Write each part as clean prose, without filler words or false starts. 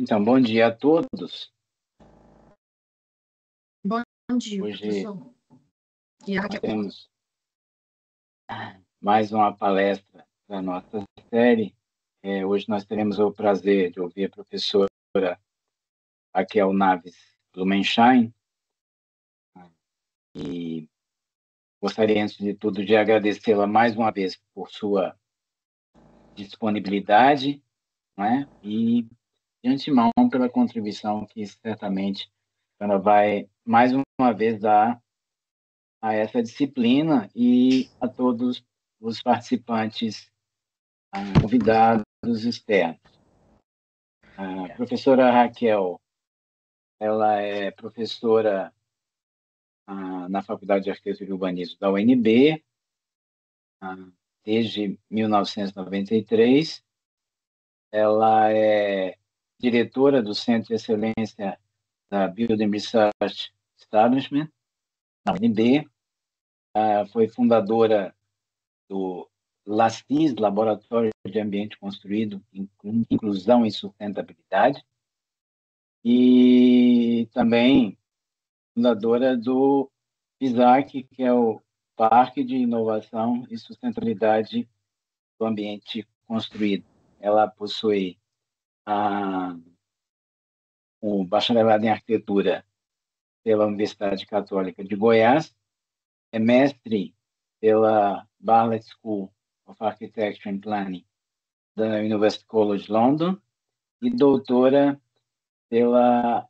Então, bom dia a todos. Bom dia, Hoje professor. E nós temos mais uma palestra da nossa série. Hoje nós teremos o prazer de ouvir a professora Raquel Naves Blumenschein. E gostaria, antes de tudo, de agradecê-la mais uma vez por sua disponibilidade, né? E, de antemão, pela contribuição que certamente ela vai, mais uma vez, dar a essa disciplina e a todos os participantes convidados externos. A professora Raquel, ela é professora na Faculdade de Arquitetura e Urbanismo da UNB desde 1993. Ela é diretora do Centro de Excelência da Building Research Establishment, da UNB. Foi fundadora do LACIS, Laboratório de Ambiente Construído, Inclusão e Sustentabilidade, e também fundadora do PISAC, que é o Parque de Inovação e Sustentabilidade do Ambiente Construído. Ela possui o bacharelado em Arquitetura pela Universidade Católica de Goiás, é mestre pela Bartlett School of Architecture and Planning da University College London e doutora pela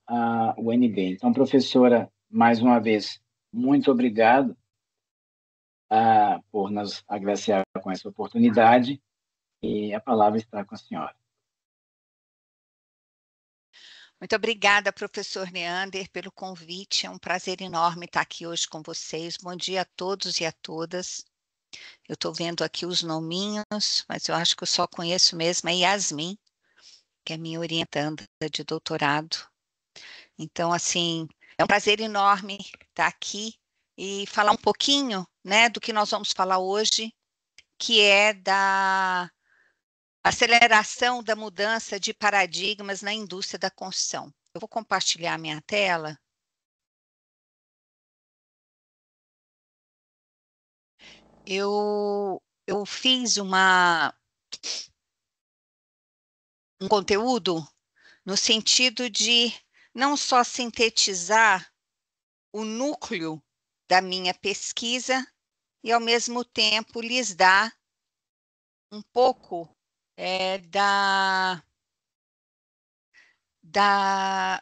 UNB. Então, professora, mais uma vez, muito obrigado por nos agraciar com essa oportunidade e a palavra está com a senhora. Muito obrigada, professor Neander, pelo convite. É um prazer enorme estar aqui hoje com vocês. Bom dia a todos e a todas. Eu estou vendo aqui os nominhos, mas eu acho que eu só conheço mesmo a Yasmin, que é minha orientanda de doutorado. Então, assim, é um prazer enorme estar aqui e falar um pouquinho, né, do que nós vamos falar hoje, que é da aceleração da mudança de paradigmas na indústria da construção. Eu vou compartilhar a minha tela. Eu fiz um conteúdo no sentido de não só sintetizar o núcleo da minha pesquisa e, ao mesmo tempo, lhes dar um pouco da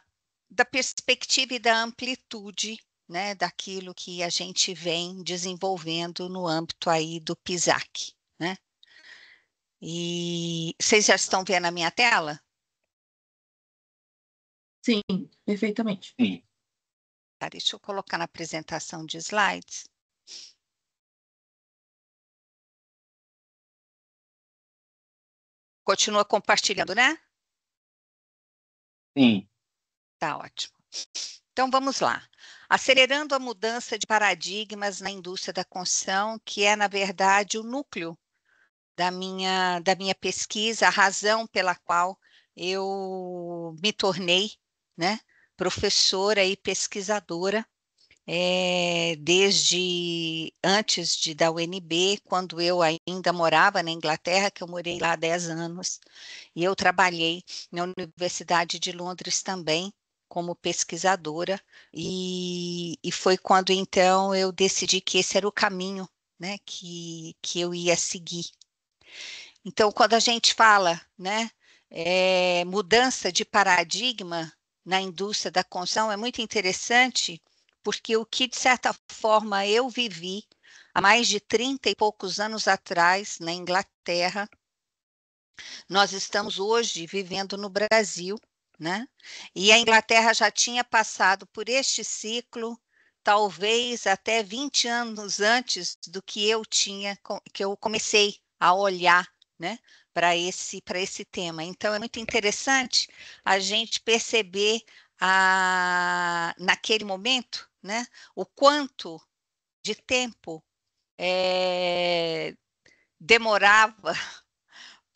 perspectiva e da amplitude, né, daquilo que a gente vem desenvolvendo no âmbito aí do PISAC, né? E vocês já estão vendo a minha tela? Sim, perfeitamente. Sim. Tá, deixa eu colocar na apresentação de slides. Continua compartilhando, né? Sim. Tá ótimo. Então, vamos lá. Acelerando a mudança de paradigmas na indústria da construção, que é, na verdade, o núcleo da minha pesquisa, a razão pela qual eu me tornei, né, professora e pesquisadora, desde antes da UNB, quando eu ainda morava na Inglaterra, que eu morei lá 10 anos, e eu trabalhei na Universidade de Londres também, como pesquisadora, e foi quando, então, eu decidi que esse era o caminho, né, que eu ia seguir. Então, quando a gente fala, né, mudança de paradigma na indústria da construção, é muito interessante, porque o que, de certa forma, eu vivi há mais de 30 e poucos anos atrás, na Inglaterra, nós estamos hoje vivendo no Brasil, né? E a Inglaterra já tinha passado por este ciclo, talvez até 20 anos antes do que eu comecei a olhar, né, para esse tema. Então, é muito interessante a gente perceber naquele momento, né, o quanto de tempo demorava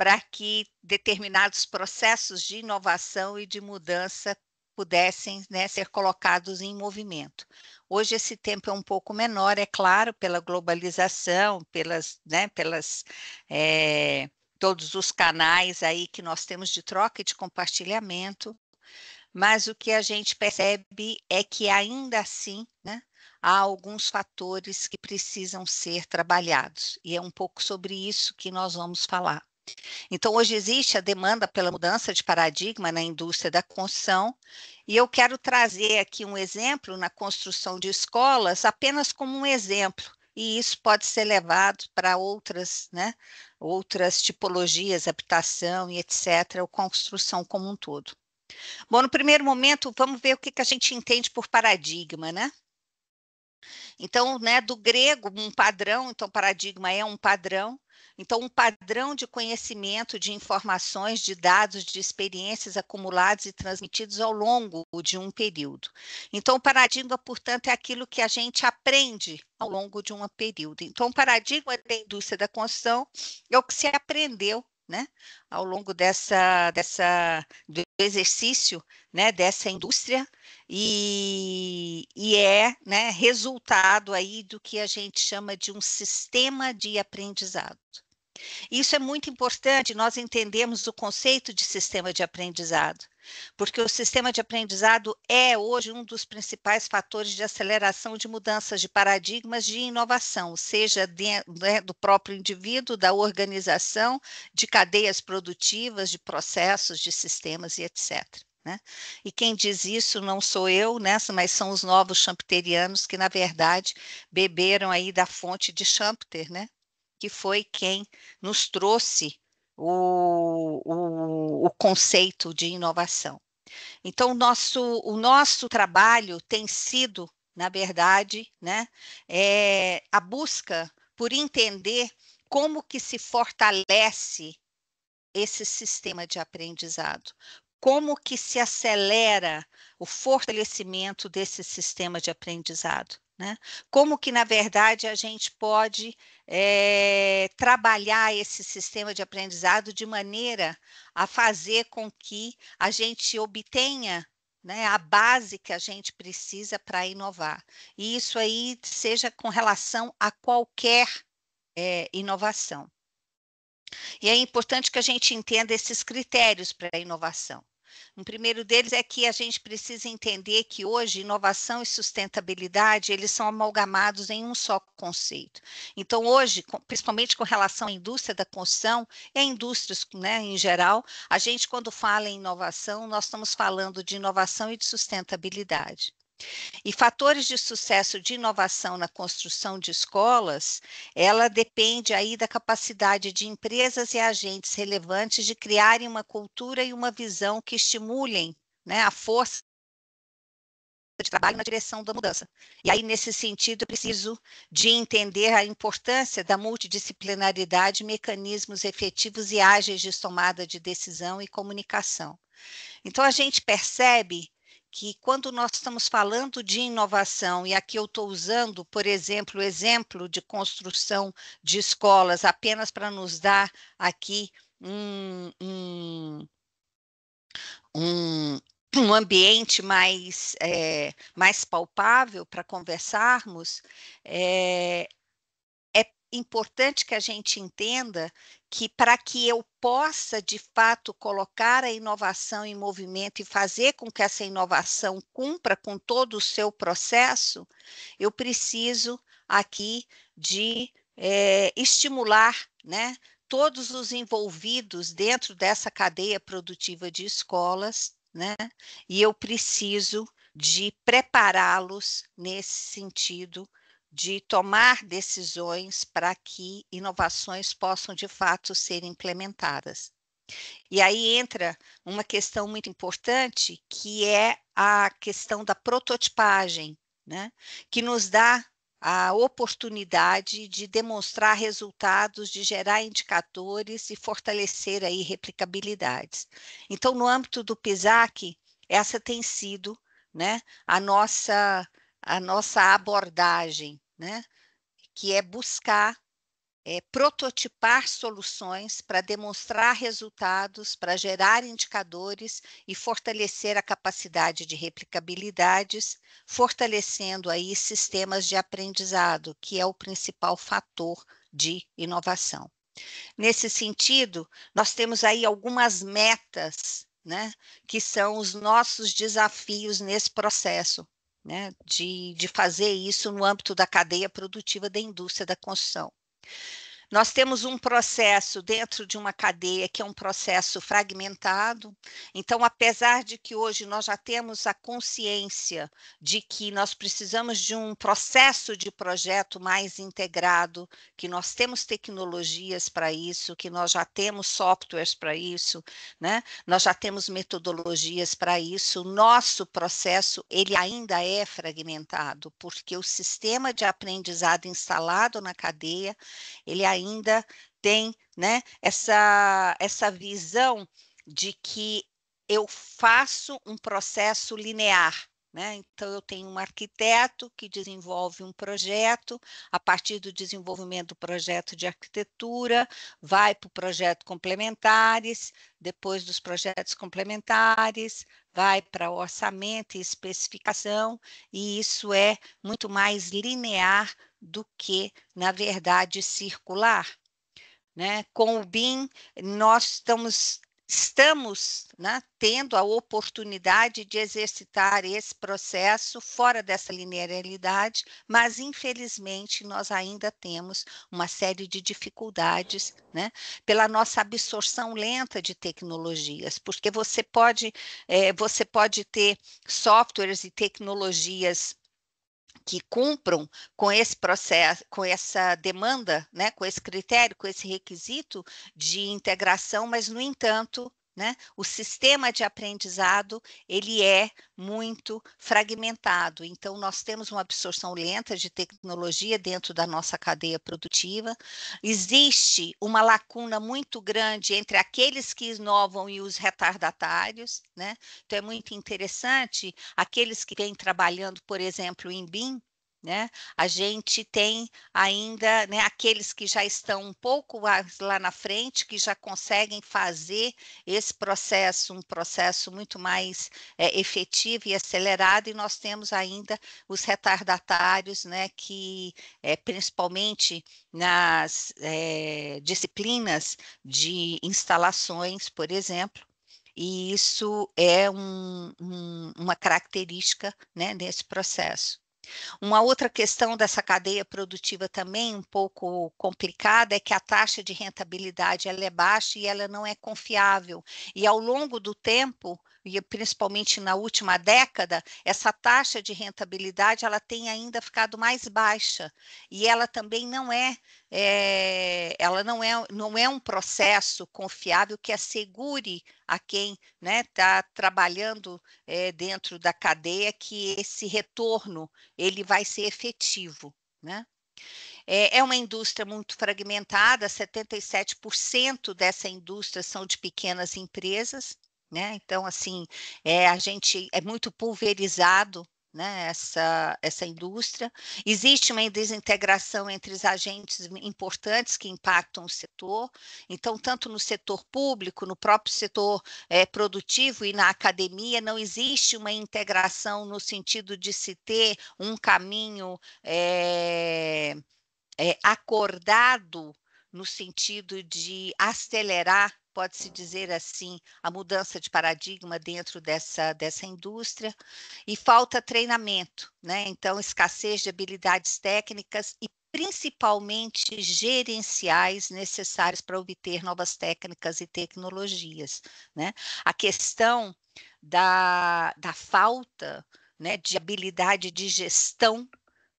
para que determinados processos de inovação e de mudança pudessem, né, ser colocados em movimento. Hoje esse tempo é um pouco menor, é claro, pela globalização, todos os canais aí que nós temos de troca e de compartilhamento, mas o que a gente percebe é que ainda assim, né, há alguns fatores que precisam ser trabalhados, e é um pouco sobre isso que nós vamos falar. Então, hoje existe a demanda pela mudança de paradigma na indústria da construção, e eu quero trazer aqui um exemplo na construção de escolas, apenas como um exemplo, e isso pode ser levado para outras, né, outras tipologias, habitação e etc., ou construção como um todo. Bom, no primeiro momento, vamos ver o que a gente entende por paradigma, né? Então, né, do grego, um padrão, então paradigma é um padrão, então um padrão de conhecimento, de informações, de dados, de experiências acumulados e transmitidos ao longo de um período. Então, o paradigma, portanto, é aquilo que a gente aprende ao longo de um período. Então, o paradigma da indústria da construção é o que se aprendeu, né, ao longo do exercício, né, dessa indústria, e é, né, resultado aí do que a gente chama de um sistema de aprendizado. Isso é muito importante, nós entendemos o conceito de sistema de aprendizado, porque o sistema de aprendizado é hoje um dos principais fatores de aceleração de mudanças de paradigmas de inovação, seja do próprio indivíduo, da organização, de cadeias produtivas, de processos, de sistemas e etc. Né? E quem diz isso não sou eu, né, mas são os novos schumpeterianos que, na verdade, beberam aí da fonte de Schumpeter, né, que foi quem nos trouxe o conceito de inovação. Então, o nosso trabalho tem sido, na verdade, né, a busca por entender como que se fortalece esse sistema de aprendizado, como que se acelera o fortalecimento desse sistema de aprendizado, né? Como que, na verdade, a gente pode trabalhar esse sistema de aprendizado de maneira a fazer com que a gente obtenha, né, a base que a gente precisa para inovar. E isso aí seja com relação a qualquer inovação. E é importante que a gente entenda esses critérios para a inovação. O primeiro deles é que a gente precisa entender que hoje inovação e sustentabilidade, eles são amalgamados em um só conceito. Então, hoje, principalmente com relação à indústria da construção e a indústrias, né, em geral, a gente, quando fala em inovação, nós estamos falando de inovação e de sustentabilidade. E fatores de sucesso de inovação na construção de escolas, ela depende aí da capacidade de empresas e agentes relevantes de criarem uma cultura e uma visão que estimulem, né, a força de trabalho na direção da mudança. E aí, nesse sentido, eu preciso de entender a importância da multidisciplinaridade, mecanismos efetivos e ágeis de tomada de decisão e comunicação. Então, a gente percebe que quando nós estamos falando de inovação, e aqui eu estou usando, por exemplo, o exemplo de construção de escolas, apenas para nos dar aqui um ambiente mais palpável para conversarmos, é importante que a gente entenda que para que eu possa, de fato, colocar a inovação em movimento e fazer com que essa inovação cumpra com todo o seu processo, eu preciso aqui de estimular, né, todos os envolvidos dentro dessa cadeia produtiva de escolas, né, e eu preciso de prepará-los nesse sentido de tomar decisões para que inovações possam, de fato, ser implementadas. E aí entra uma questão muito importante, que é a questão da prototipagem, né? Que nos dá a oportunidade de demonstrar resultados, de gerar indicadores e fortalecer aí replicabilidades. Então, no âmbito do PISAC, essa tem sido, né, a nossa abordagem, né, que é buscar prototipar soluções para demonstrar resultados, para gerar indicadores e fortalecer a capacidade de replicabilidades, fortalecendo aí sistemas de aprendizado, que é o principal fator de inovação. Nesse sentido, nós temos aí algumas metas, né, que são os nossos desafios nesse processo, né, de fazer isso no âmbito da cadeia produtiva da indústria da construção. Nós temos um processo dentro de uma cadeia que é um processo fragmentado. Então, apesar de que hoje nós já temos a consciência de que nós precisamos de um processo de projeto mais integrado, que nós temos tecnologias para isso, que nós já temos softwares para isso, né? Nós já temos metodologias para isso. O nosso processo, ele ainda é fragmentado, porque o sistema de aprendizado instalado na cadeia, ele ainda tem, né, essa visão de que eu faço um processo linear, né? Então, eu tenho um arquiteto que desenvolve um projeto, a partir do desenvolvimento do projeto de arquitetura, vai para o projeto complementares, depois dos projetos complementares, vai para orçamento e especificação, e isso é muito mais linear do que, na verdade, circular, né? Com o BIM, nós estamos, né, tendo a oportunidade de exercitar esse processo fora dessa linearidade, mas, infelizmente, nós ainda temos uma série de dificuldades, né, pela nossa absorção lenta de tecnologias, porque você pode ter softwares e tecnologias que cumpram com esse processo, com essa demanda, né, com esse critério, com esse requisito de integração, mas, no entanto, né, o sistema de aprendizado, ele é muito fragmentado. Então, nós temos uma absorção lenta de tecnologia dentro da nossa cadeia produtiva. Existe uma lacuna muito grande entre aqueles que inovam e os retardatários, né? Então, é muito interessante, aqueles que vêm trabalhando, por exemplo, em BIM, né? A gente tem ainda, né, aqueles que já estão um pouco lá na frente, que já conseguem fazer esse processo, um processo muito mais efetivo e acelerado, e nós temos ainda os retardatários, né, que principalmente nas disciplinas de instalações, por exemplo, e isso é uma característica, né, desse processo. Uma outra questão dessa cadeia produtiva também um pouco complicada é que a taxa de rentabilidade ela é baixa e ela não é confiável. E ao longo do tempo, e principalmente na última década, essa taxa de rentabilidade ela tem ainda ficado mais baixa. E ela também não é um processo confiável que assegure a quem está trabalhando dentro da cadeia que esse retorno ele vai ser efetivo, né? É uma indústria muito fragmentada, 77% dessa indústria são de pequenas empresas, né? Então, assim, a gente é muito pulverizado, né, essa indústria. Existe uma desintegração entre os agentes importantes que impactam o setor. Então, tanto no setor público, no próprio setor produtivo e na academia, não existe uma integração no sentido de se ter um caminho acordado no sentido de acelerar, pode-se dizer assim, a mudança de paradigma dentro dessa indústria, e falta treinamento, né? Então, escassez de habilidades técnicas e principalmente gerenciais necessárias para obter novas técnicas e tecnologias, né? A questão da falta, né, de habilidade de gestão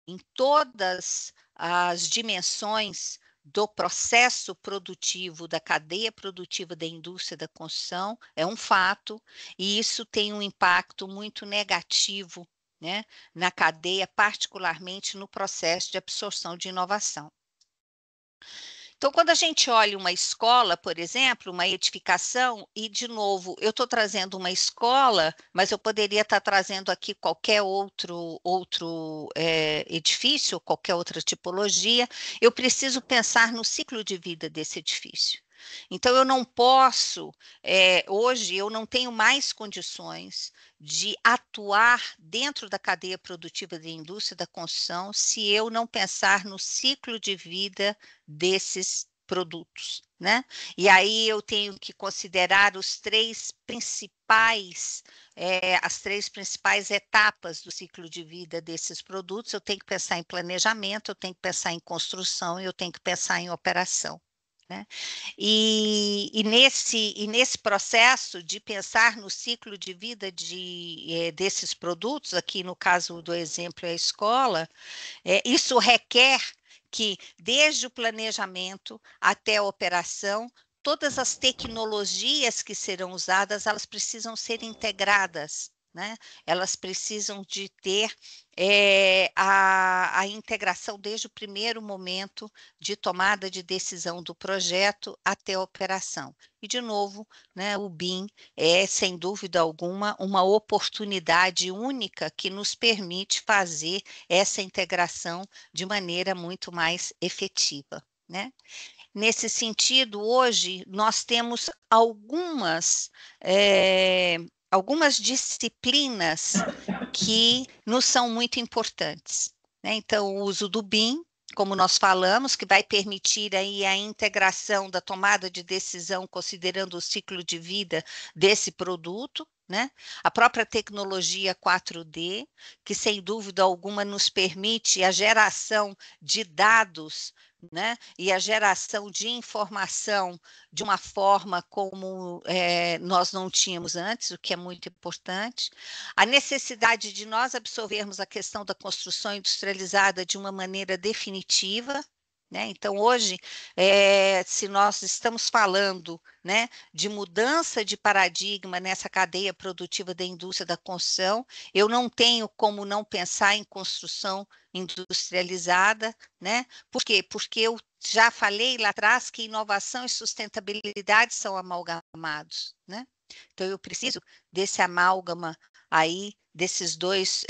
em todas as dimensões do processo produtivo, da cadeia produtiva da indústria da construção, é um fato, e isso tem um impacto muito negativo, né, na cadeia, particularmente no processo de absorção de inovação. Então, quando a gente olha uma escola, por exemplo, uma edificação, e, de novo, eu estou trazendo uma escola, mas eu poderia estar trazendo aqui qualquer outro edifício, qualquer outra tipologia, eu preciso pensar no ciclo de vida desse edifício. Então, eu não posso, hoje, eu não tenho mais condições de atuar dentro da cadeia produtiva da indústria da construção se eu não pensar no ciclo de vida desses produtos, né? E aí eu tenho que considerar as três principais etapas do ciclo de vida desses produtos. Eu tenho que pensar em planejamento, eu tenho que pensar em construção e eu tenho que pensar em operação. Né? E nesse processo de pensar no ciclo de vida desses produtos, aqui no caso do exemplo é a escola, isso requer que, desde o planejamento até a operação, todas as tecnologias que serão usadas, elas precisam ser integradas, né? Elas precisam de ter a integração desde o primeiro momento de tomada de decisão do projeto até a operação. E, de novo, né, o BIM é, sem dúvida alguma, uma oportunidade única que nos permite fazer essa integração de maneira muito mais efetiva, né? Nesse sentido, hoje, nós temos algumas disciplinas que nos são muito importantes, né? Então, o uso do BIM, como nós falamos, que vai permitir aí a integração da tomada de decisão considerando o ciclo de vida desse produto, né? A própria tecnologia 4D, que sem dúvida alguma nos permite a geração de dados, né? E a geração de informação de uma forma como nós não tínhamos antes, o que é muito importante. A necessidade de nós absorvermos a questão da construção industrializada de uma maneira definitiva, né? Então, hoje, se nós estamos falando, né, de mudança de paradigma nessa cadeia produtiva da indústria da construção, eu não tenho como não pensar em construção industrializada, né? Por quê? Porque eu já falei lá atrás que inovação e sustentabilidade são amalgamados, né? Então, eu preciso desse amálgama aí, desses dois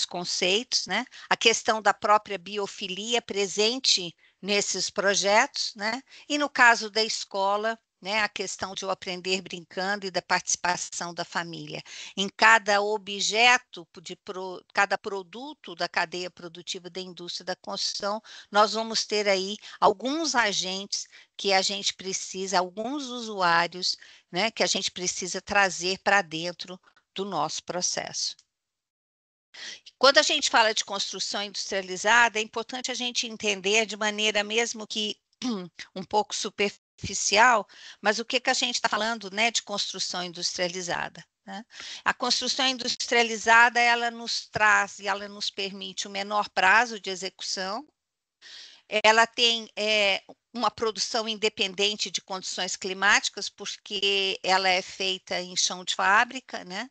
conceitos, né? A questão da própria biofilia presente nesses projetos, né? E no caso da escola, né, a questão de eu aprender brincando e da participação da família. Em cada objeto, cada produto da cadeia produtiva da indústria da construção, nós vamos ter aí alguns agentes que a gente precisa, alguns usuários, né, que a gente precisa trazer para dentro do nosso processo. Quando a gente fala de construção industrializada, é importante a gente entender de maneira mesmo que um pouco superficial, mas o que a gente está falando, né, de construção industrializada? Né? A construção industrializada, ela nos traz e ela nos permite o menor prazo de execução, ela tem uma produção independente de condições climáticas, porque ela é feita em chão de fábrica, né?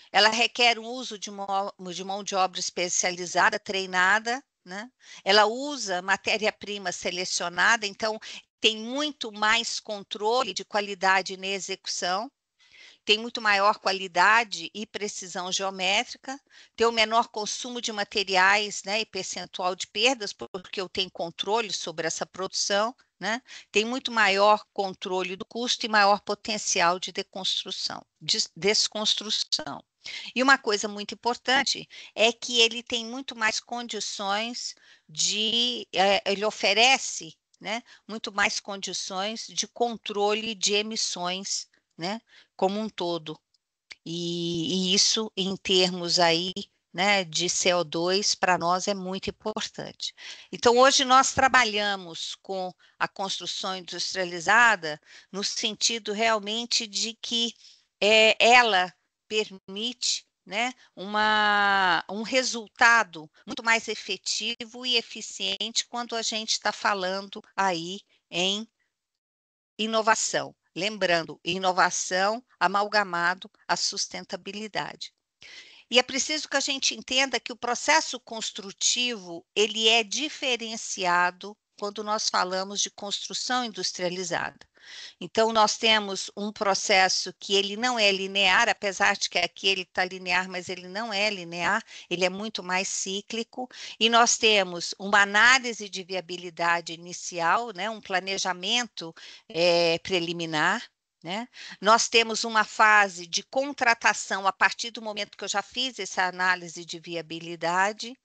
Ela requer o uso de mão de obra especializada, treinada, né? Ela usa matéria-prima selecionada, então tem muito mais controle de qualidade na execução, tem muito maior qualidade e precisão geométrica, tem o menor consumo de materiais, né, e percentual de perdas, porque eu tenho controle sobre essa produção, né? Tem muito maior controle do custo e maior potencial de desconstrução. E uma coisa muito importante é que ele tem muito mais condições ele oferece, né, muito mais condições de controle de emissões, né, como um todo. E isso, em termos aí, né, de CO2, para nós é muito importante. Então, hoje nós trabalhamos com a construção industrializada no sentido realmente de que ela permite, né, um resultado muito mais efetivo e eficiente quando a gente está falando aí em inovação. Lembrando, inovação amalgamado à sustentabilidade. E é preciso que a gente entenda que o processo construtivo, ele é diferenciado quando nós falamos de construção industrializada. Então, nós temos um processo que ele não é linear, apesar de que aqui ele está linear, mas ele não é linear, ele é muito mais cíclico, e nós temos uma análise de viabilidade inicial, né, um planejamento preliminar, né? Nós temos uma fase de contratação a partir do momento que eu já fiz essa análise de viabilidade.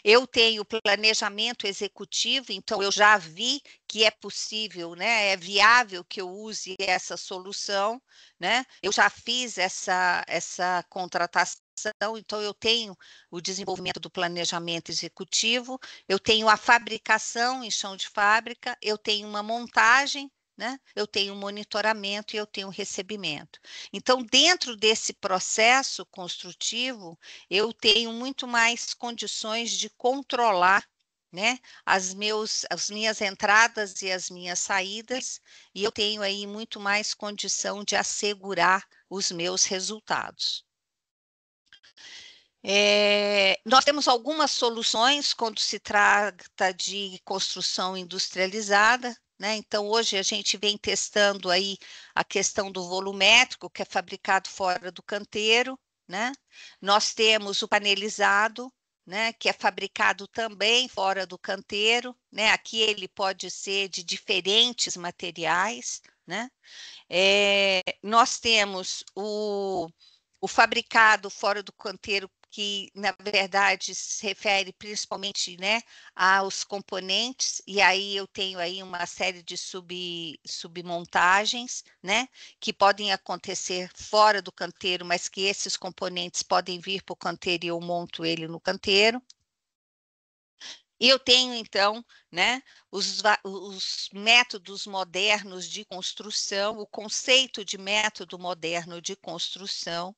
Eu tenho planejamento executivo, então eu já vi que é possível, né? É viável que eu use essa solução, né? Eu já fiz essa contratação, então eu tenho o desenvolvimento do planejamento executivo, eu tenho a fabricação em chão de fábrica, eu tenho uma montagem, né? Eu tenho monitoramento e eu tenho recebimento. Então, dentro desse processo construtivo, eu tenho muito mais condições de controlar, né, as minhas entradas e as minhas saídas, e eu tenho aí muito mais condição de assegurar os meus resultados. Nós temos algumas soluções quando se trata de construção industrializada, né? Então, hoje a gente vem testando aí a questão do volumétrico, que é fabricado fora do canteiro, né? Nós temos o panelizado, né, que é fabricado também fora do canteiro, né? Aqui ele pode ser de diferentes materiais, né? Nós temos o fabricado fora do canteiro, que na verdade se refere principalmente, né, aos componentes, e aí eu tenho aí uma série de submontagens, né, que podem acontecer fora do canteiro, mas que esses componentes podem vir para o canteiro e eu monto ele no canteiro. E eu tenho, então, né, os métodos modernos de construção, o conceito de método moderno de construção,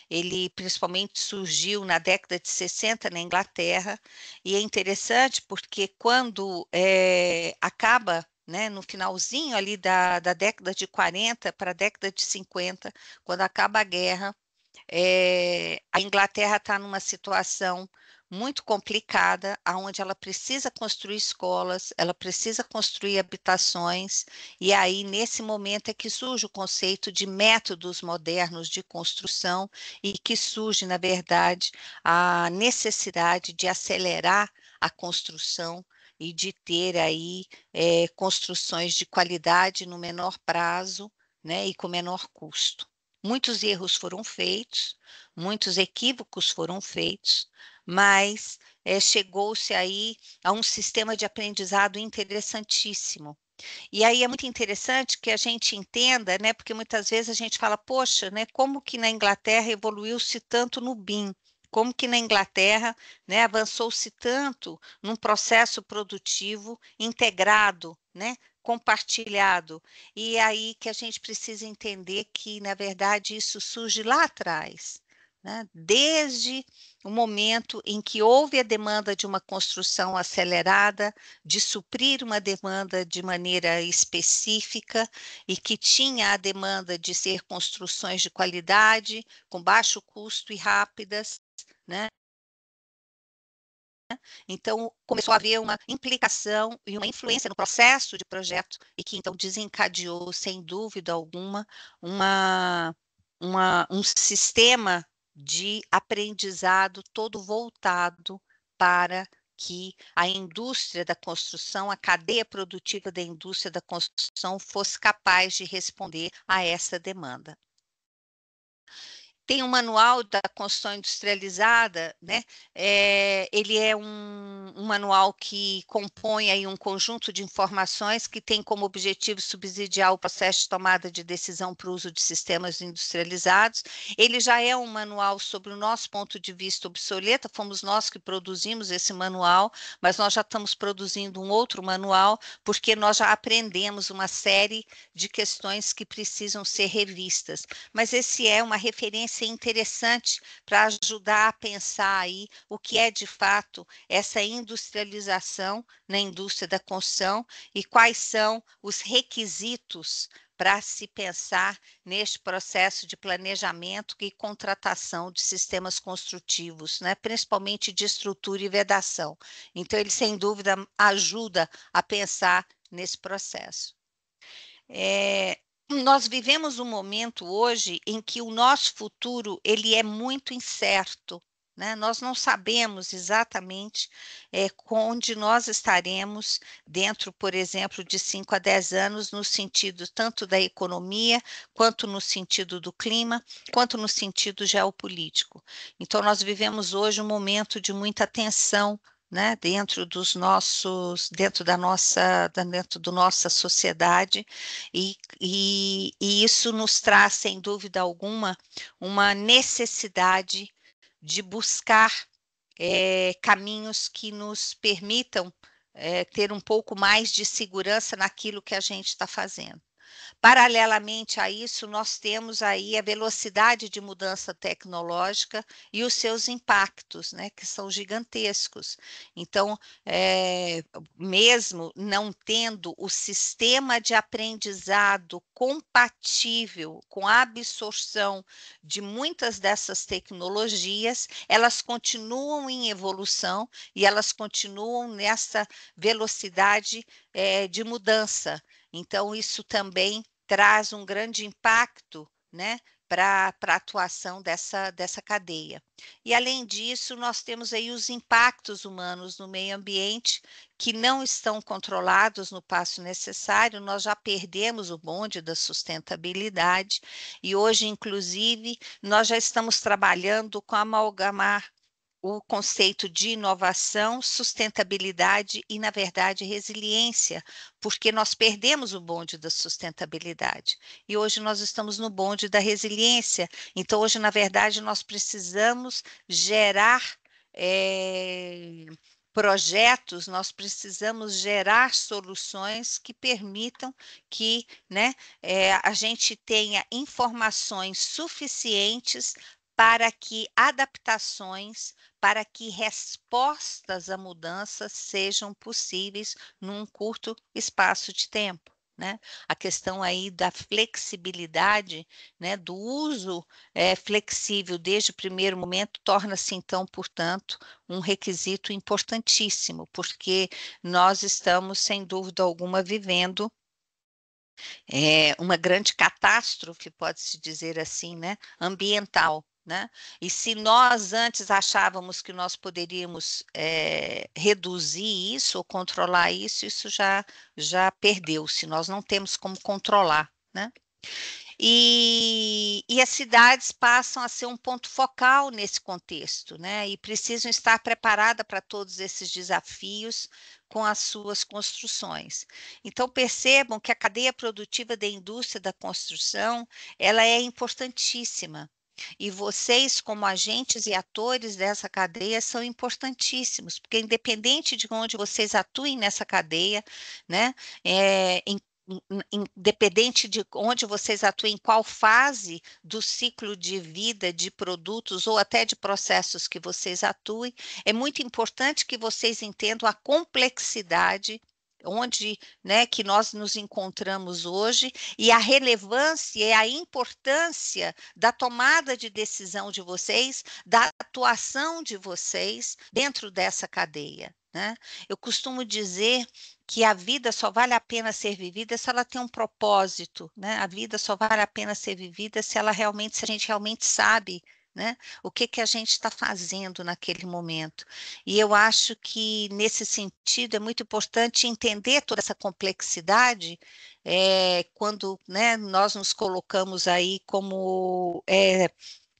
ele principalmente surgiu na década de 60 na Inglaterra, e é interessante porque quando acaba, né, no finalzinho ali da década de 40 para a década de 50, quando acaba a guerra, a Inglaterra está numa situação muito complicada, onde ela precisa construir escolas, ela precisa construir habitações, e aí, nesse momento, é que surge o conceito de métodos modernos de construção e que surge, na verdade, a necessidade de acelerar a construção e de ter aí construções de qualidade no menor prazo, né, e com menor custo. Muitos erros foram feitos, muitos equívocos foram feitos, mas chegou-se aí a um sistema de aprendizado interessantíssimo. E aí é muito interessante que a gente entenda, né, porque muitas vezes a gente fala, poxa, né, como que na Inglaterra evoluiu-se tanto no BIM? Como que na Inglaterra, né, avançou-se tanto num processo produtivo integrado, né, compartilhado? E é aí que a gente precisa entender que, na verdade, isso surge lá atrás, né, desde o momento em que houve a demanda de uma construção acelerada, de suprir uma demanda de maneira específica e que tinha a demanda de ser construções de qualidade, com baixo custo e rápidas, né? Então, começou a haver uma implicação e uma influência no processo de projeto e que, então, desencadeou, sem dúvida alguma, um sistema de aprendizado todo voltado para que a indústria da construção, a cadeia produtiva da indústria da construção fosse capaz de responder a essa demanda. Tem um manual da construção industrializada, né? Ele é um manual que compõe aí um conjunto de informações que tem como objetivo subsidiar o processo de tomada de decisão para o uso de sistemas industrializados. Ele já é um manual, sobre o nosso ponto de vista, obsoleto, fomos nós que produzimos esse manual, mas nós já estamos produzindo um outro manual, porque nós já aprendemos uma série de questões que precisam ser revistas. Mas esse é uma referência interessante para ajudar a pensar aí o que é de fato essa industrialização na indústria da construção e quais são os requisitos para se pensar neste processo de planejamento e contratação de sistemas construtivos, né? Principalmente de estrutura e vedação. Então, ele, sem dúvida, ajuda a pensar nesse processo. Nós vivemos um momento hoje em que o nosso futuro ele é muito incerto, né? Nós não sabemos exatamente onde nós estaremos dentro, por exemplo, de 5 a 10 anos, no sentido tanto da economia, quanto no sentido do clima, quanto no sentido geopolítico. Então, nós vivemos hoje um momento de muita tensão, né, dentro da nossa sociedade, e isso nos traz, sem dúvida alguma, uma necessidade de buscar caminhos que nos permitam ter um pouco mais de segurança naquilo que a gente está fazendo. Paralelamente a isso, nós temos aí a velocidade de mudança tecnológica e os seus impactos, né, que são gigantescos. Então, mesmo não tendo o sistema de aprendizado compatível com a absorção de muitas dessas tecnologias, elas continuam em evolução e elas continuam nessa velocidade de mudança. Então, isso também traz um grande impacto, né, para a atuação dessa cadeia. E, além disso, nós temos aí os impactos humanos no meio ambiente que não estão controlados no passo necessário. Nós já perdemos o bonde da sustentabilidade e hoje, inclusive, nós já estamos trabalhando com amalgamar o conceito de inovação, sustentabilidade e, na verdade, resiliência, porque nós perdemos o bonde da sustentabilidade e hoje nós estamos no bonde da resiliência. Então, hoje, na verdade, nós precisamos gerar projetos, nós precisamos gerar soluções que permitam que, né, a gente tenha informações suficientes para que adaptações, para que respostas à mudança sejam possíveis num curto espaço de tempo, né? A questão aí da flexibilidade, né, do uso flexível desde o primeiro momento torna-se, então, portanto, um requisito importantíssimo, porque nós estamos, sem dúvida alguma, vivendo uma grande catástrofe, pode-se dizer assim, né, ambiental. Né? E se nós antes achávamos que nós poderíamos reduzir isso ou controlar isso, isso já perdeu-se, nós não temos como controlar. Né? E as cidades passam a ser um ponto focal nesse contexto, né? E precisam estar preparadas para todos esses desafios com as suas construções. Então, percebam que a cadeia produtiva da indústria da construção, ela é importantíssima. E vocês, como agentes e atores dessa cadeia, são importantíssimos, porque independente de onde vocês atuem nessa cadeia, né, independente de onde vocês atuem, em qual fase do ciclo de vida de produtos ou até de processos que vocês atuem, é muito importante que vocês entendam a complexidade onde, né, que nós nos encontramos hoje e a relevância e a importância da tomada de decisão de vocês, da atuação de vocês dentro dessa cadeia. Né? Eu costumo dizer que a vida só vale a pena ser vivida se ela tem um propósito, né? A vida só vale a pena ser vivida se a gente realmente sabe, né, o que a gente está fazendo naquele momento. E eu acho que, nesse sentido, é muito importante entender toda essa complexidade quando, né, nós nos colocamos aí como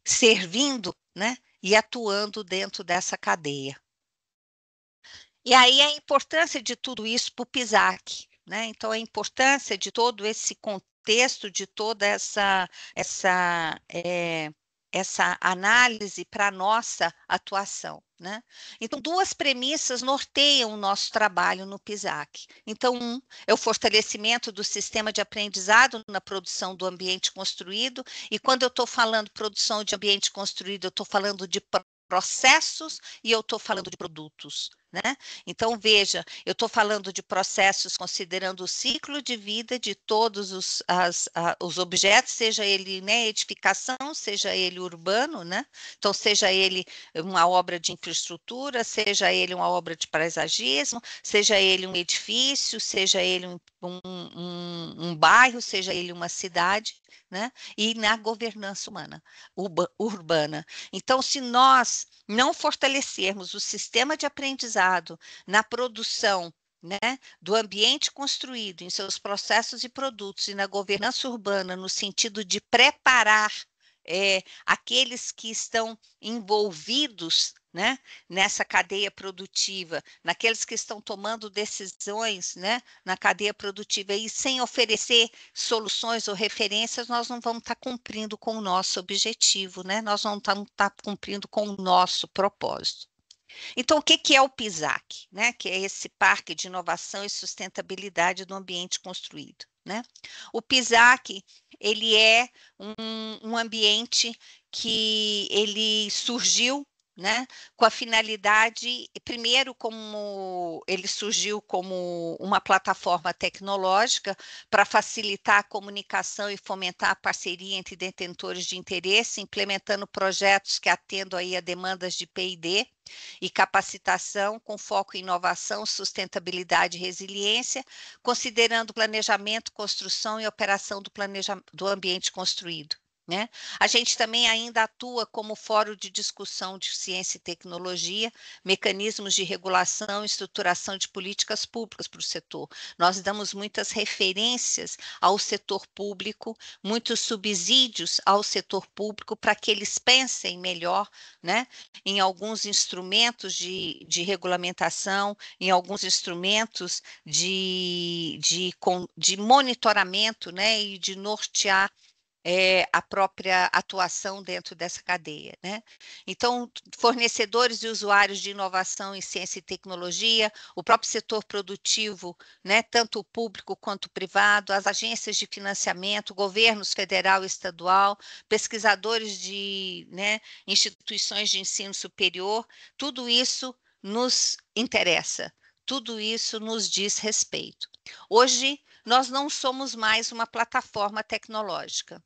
servindo, né, e atuando dentro dessa cadeia. E aí a importância de tudo isso para o PISAC, né? Então, a importância de todo esse contexto, de toda essa análise para a nossa atuação. Né? Então, duas premissas norteiam o nosso trabalho no PISAC. Então, é o fortalecimento do sistema de aprendizado na produção do ambiente construído, e quando eu estou falando produção de ambiente construído, eu estou falando de processos e eu estou falando de produtos. né? Então, veja, eu estou falando de processos considerando o ciclo de vida de todos os objetos, seja ele, né, edificação, seja ele urbano, né? Então, seja ele uma obra de infraestrutura, seja ele uma obra de paisagismo, seja ele um edifício, seja ele um bairro, seja ele uma cidade, né? E na governança humana, urbana. Então, se nós não fortalecermos o sistema de aprendizado na produção, né, do ambiente construído, em seus processos e produtos, e na governança urbana, no sentido de preparar aqueles que estão envolvidos, né, nessa cadeia produtiva, naqueles que estão tomando decisões, né, na cadeia produtiva, e sem oferecer soluções ou referências, nós não vamos estar cumprindo com o nosso objetivo, né? Nós não vamos estar cumprindo com o nosso propósito. Então, o que é o PISAC, né? Que é esse Parque de Inovação e Sustentabilidade do Ambiente Construído, né? O PISAC, ele é um ambiente que ele surgiu, né, com a finalidade, primeiro, como ele surgiu como uma plataforma tecnológica para facilitar a comunicação e fomentar a parceria entre detentores de interesse, implementando projetos que atendam aí a demandas de P&D e capacitação com foco em inovação, sustentabilidade e resiliência, considerando planejamento, construção e operação do ambiente construído, né? A gente também ainda atua como fórum de discussão de ciência e tecnologia, mecanismos de regulação e estruturação de políticas públicas para o setor. Nós damos muitas referências ao setor público, muitos subsídios ao setor público para que eles pensem melhor, né, em alguns instrumentos de regulamentação, em alguns instrumentos de monitoramento, né, e de nortear a própria atuação dentro dessa cadeia, né? Então, fornecedores e usuários de inovação em ciência e tecnologia, o próprio setor produtivo, né, tanto o público quanto o privado, as agências de financiamento, governos federal e estadual, pesquisadores de, né, instituições de ensino superior, tudo isso nos interessa, tudo isso nos diz respeito. Hoje, nós não somos mais uma plataforma tecnológica.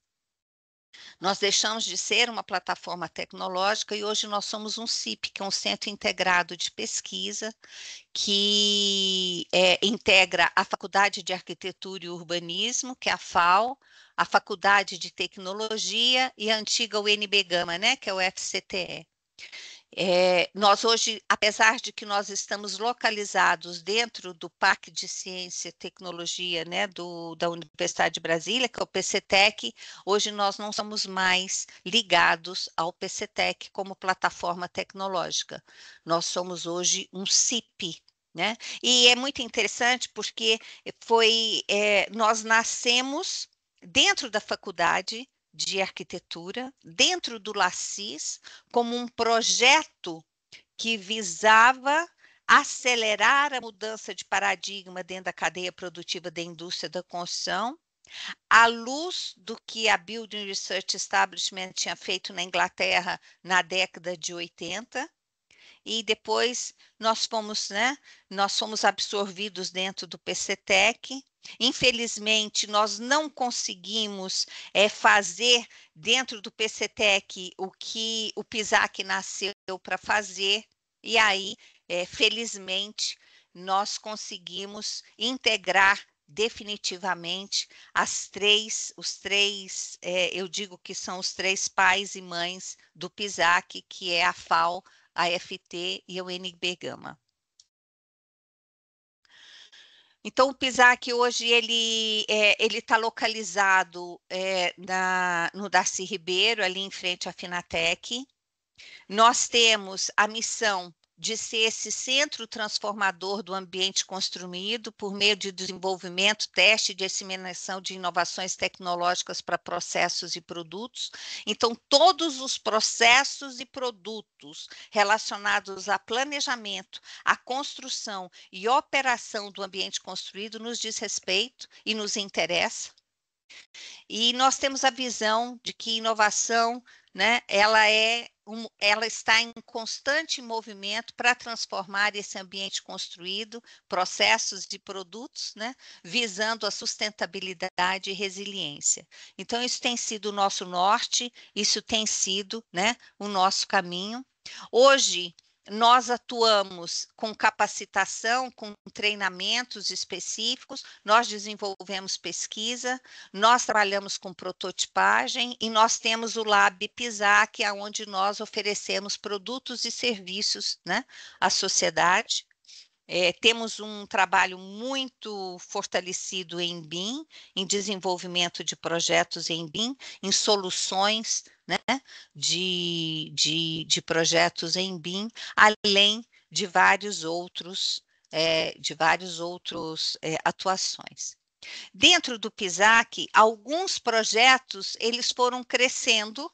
Nós deixamos de ser uma plataforma tecnológica e hoje nós somos um CIP, que é um Centro Integrado de Pesquisa, que integra a Faculdade de Arquitetura e Urbanismo, que é a FAU, a Faculdade de Tecnologia e a antiga UNB Gama, né, que é o FCTE. Nós hoje, apesar de que nós estamos localizados dentro do Parque de Ciência e Tecnologia, né, da Universidade de Brasília, que é o PCTec, hoje nós não somos mais ligados ao PCTec como plataforma tecnológica. Nós somos hoje um CIP, né? E é muito interessante porque nós nascemos dentro da faculdade de arquitetura, dentro do LACIS, como um projeto que visava acelerar a mudança de paradigma dentro da cadeia produtiva da indústria da construção, à luz do que a Building Research Establishment tinha feito na Inglaterra na década de 80, e depois nós fomos absorvidos dentro do PCTec. Infelizmente, nós não conseguimos fazer dentro do PCTec o que o PISAC nasceu para fazer, e aí, felizmente, nós conseguimos integrar definitivamente eu digo que são os três pais e mães do PISAC, que é a FAU, a FT e a UNB Gama. Então, o PISAC hoje ele está localizado no Darcy Ribeiro, ali em frente à Finatec. Nós temos a missão de ser esse centro transformador do ambiente construído por meio de desenvolvimento, teste e disseminação de inovações tecnológicas para processos e produtos. Então, todos os processos e produtos relacionados a planejamento, a construção e operação do ambiente construído nos diz respeito e nos interessa. E nós temos a visão de que inovação né, ela está em constante movimento para transformar esse ambiente construído, processos e produtos, né, visando a sustentabilidade e resiliência. Então, isso tem sido o nosso norte, isso tem sido, né, o nosso caminho. Hoje, nós atuamos com capacitação, com treinamentos específicos, nós desenvolvemos pesquisa, nós trabalhamos com prototipagem e nós temos o Lab PISAC, onde nós oferecemos produtos e serviços, né, à sociedade. Temos um trabalho muito fortalecido em BIM, em desenvolvimento de projetos em BIM, em soluções, né, de projetos em BIM, além de vários outros, atuações. Dentro do PISAC, alguns projetos eles foram crescendo,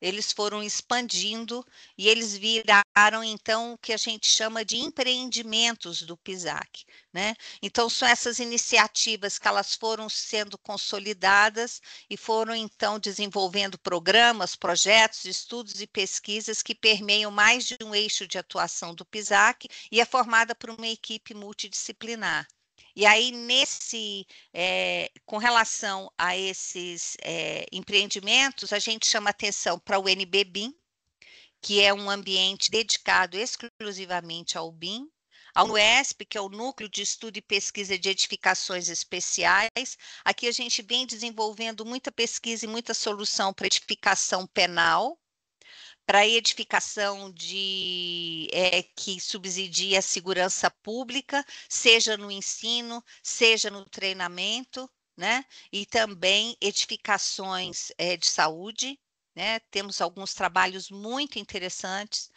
eles foram expandindo e eles viraram, então, o que a gente chama de empreendimentos do PISAC, né? Então, são essas iniciativas que elas foram sendo consolidadas e foram, então, desenvolvendo programas, projetos, estudos e pesquisas que permeiam mais de um eixo de atuação do PISAC e é formada por uma equipe multidisciplinar. E aí, com relação a esses empreendimentos, a gente chama atenção para o NB-BIM, que é um ambiente dedicado exclusivamente ao BIM, ao NUESP, que é o Núcleo de Estudo e Pesquisa de Edificações Especiais. Aqui a gente vem desenvolvendo muita pesquisa e muita solução para edificação penal, para edificação que subsidia a segurança pública, seja no ensino, seja no treinamento, né? E também edificações de saúde, né? Temos alguns trabalhos muito interessantes.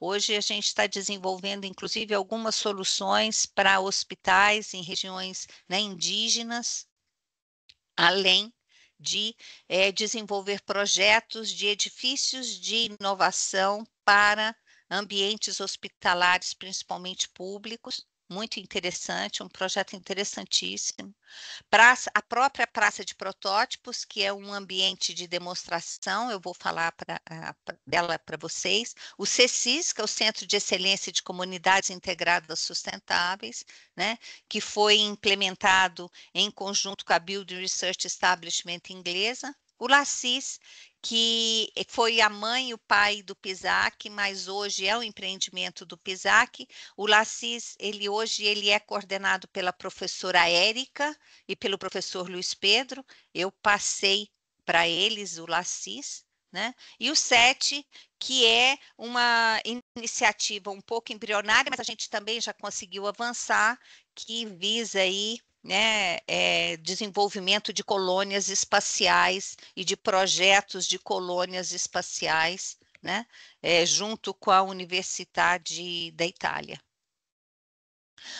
Hoje a gente está desenvolvendo, inclusive, algumas soluções para hospitais em regiões, né, indígenas, além de desenvolver projetos de edifícios de inovação para ambientes hospitalares, principalmente públicos. Muito interessante, um projeto interessantíssimo. A própria Praça de Protótipos, que é um ambiente de demonstração, eu vou falar dela para vocês. O CECIS, que é o Centro de Excelência de Comunidades Integradas Sustentáveis, né, que foi implementado em conjunto com a Building Research Establishment inglesa. O LACIS, que foi a mãe e o pai do PISAC, mas hoje é um empreendimento do PISAC. O LACIS, hoje ele é coordenado pela professora Érica e pelo professor Luiz Pedro. Eu passei para eles o LACIS, né? E o SET, que é uma iniciativa um pouco embrionária, mas a gente também já conseguiu avançar, que visa aí, né, desenvolvimento de colônias espaciais e de projetos de colônias espaciais, né, junto com a Universidade da Itália.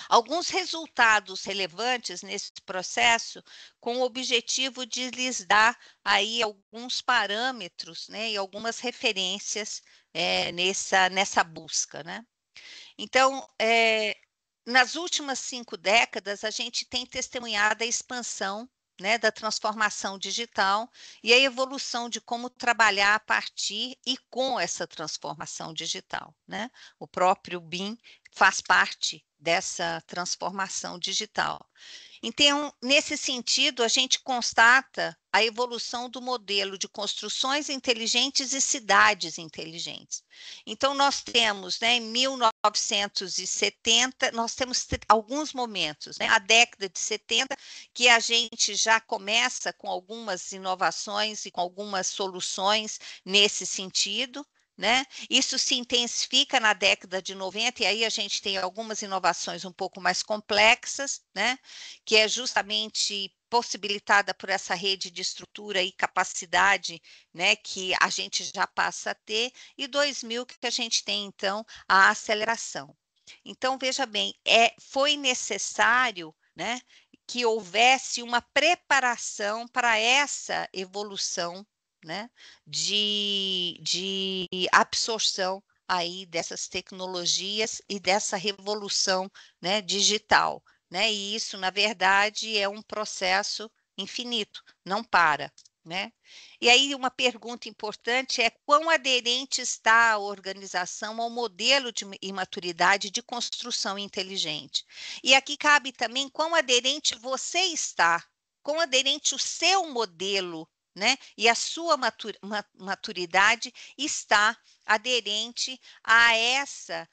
Alguns resultados relevantes nesse processo, com o objetivo de lhes dar aí alguns parâmetros, né, e algumas referências nessa busca, né? Então, nas últimas 5 décadas, a gente tem testemunhado a expansão, né, da transformação digital e a evolução de como trabalhar a partir e com essa transformação digital, né? O próprio BIM faz parte dessa transformação digital. Então, nesse sentido, a gente constata a evolução do modelo de construções inteligentes e cidades inteligentes. Então, nós temos, né, em 1970, nós temos alguns momentos, né, a década de 70, que a gente já começa com algumas inovações e com algumas soluções nesse sentido, né? Isso se intensifica na década de 90, e aí a gente tem algumas inovações um pouco mais complexas, né? Que é justamente possibilitada por essa rede de estrutura e capacidade, né, que a gente já passa a ter, e 2000 que a gente tem, então, a aceleração. Então, veja bem, foi necessário, né, que houvesse uma preparação para essa evolução, né, de absorção aí dessas tecnologias e dessa revolução, né, digital, né? E isso, na verdade, é um processo infinito, não para, né? E aí uma pergunta importante é quão aderente está a organização ao modelo de imaturidade de construção inteligente. E aqui cabe também quão aderente você está, quão aderente o seu modelo, né? E a sua maturidade está aderente a essa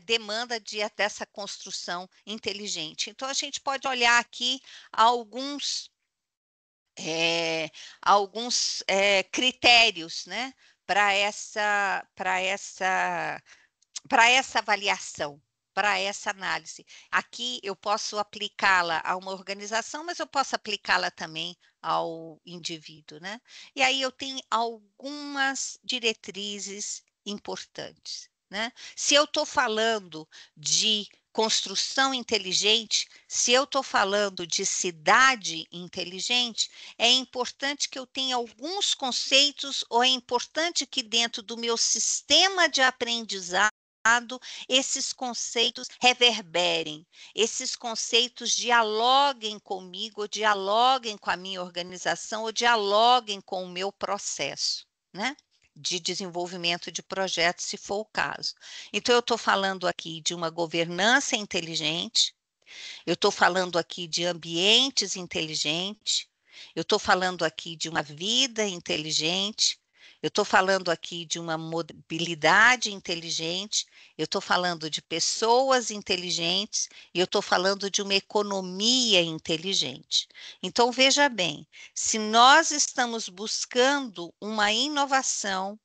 demanda dessa construção inteligente. Então, a gente pode olhar aqui alguns critérios, né, para essa avaliação, para essa análise. Aqui eu posso aplicá-la a uma organização, mas eu posso aplicá-la também ao indivíduo, né? E aí eu tenho algumas diretrizes importantes, né? Se eu estou falando de construção inteligente, se eu estou falando de cidade inteligente, é importante que eu tenha alguns conceitos, ou é importante que dentro do meu sistema de aprendizado esses conceitos reverberem, esses conceitos dialoguem comigo, ou dialoguem com a minha organização, ou dialoguem com o meu processo, né? De desenvolvimento de projetos, se for o caso. Então, eu estou falando aqui de uma governança inteligente, eu estou falando aqui de ambientes inteligentes, eu estou falando aqui de uma vida inteligente, eu estou falando aqui de uma mobilidade inteligente, eu estou falando de pessoas inteligentes e eu estou falando de uma economia inteligente. Então, veja bem, se nós estamos buscando uma inovação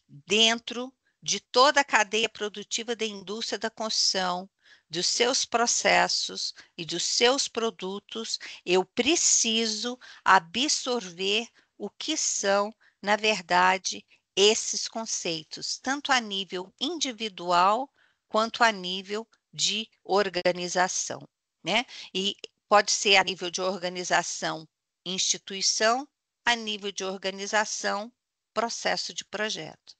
dentro de toda a cadeia produtiva da indústria da construção, dos seus processos e dos seus produtos, eu preciso absorver o que são, na verdade, esses conceitos, tanto a nível individual quanto a nível de organização, né? E pode ser a nível de organização, instituição, a nível de organização, processo de projeto.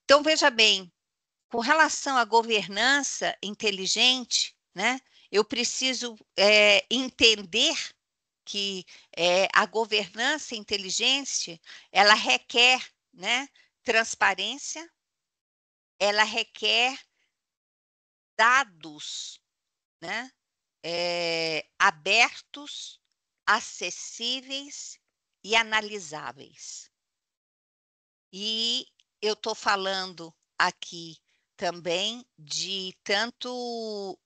Então, veja bem, com relação à governança inteligente, né, eu preciso entender que a governança inteligente, ela requer, né, transparência, ela requer dados, né, abertos, acessíveis e analisáveis. E eu estou falando aqui também de tanto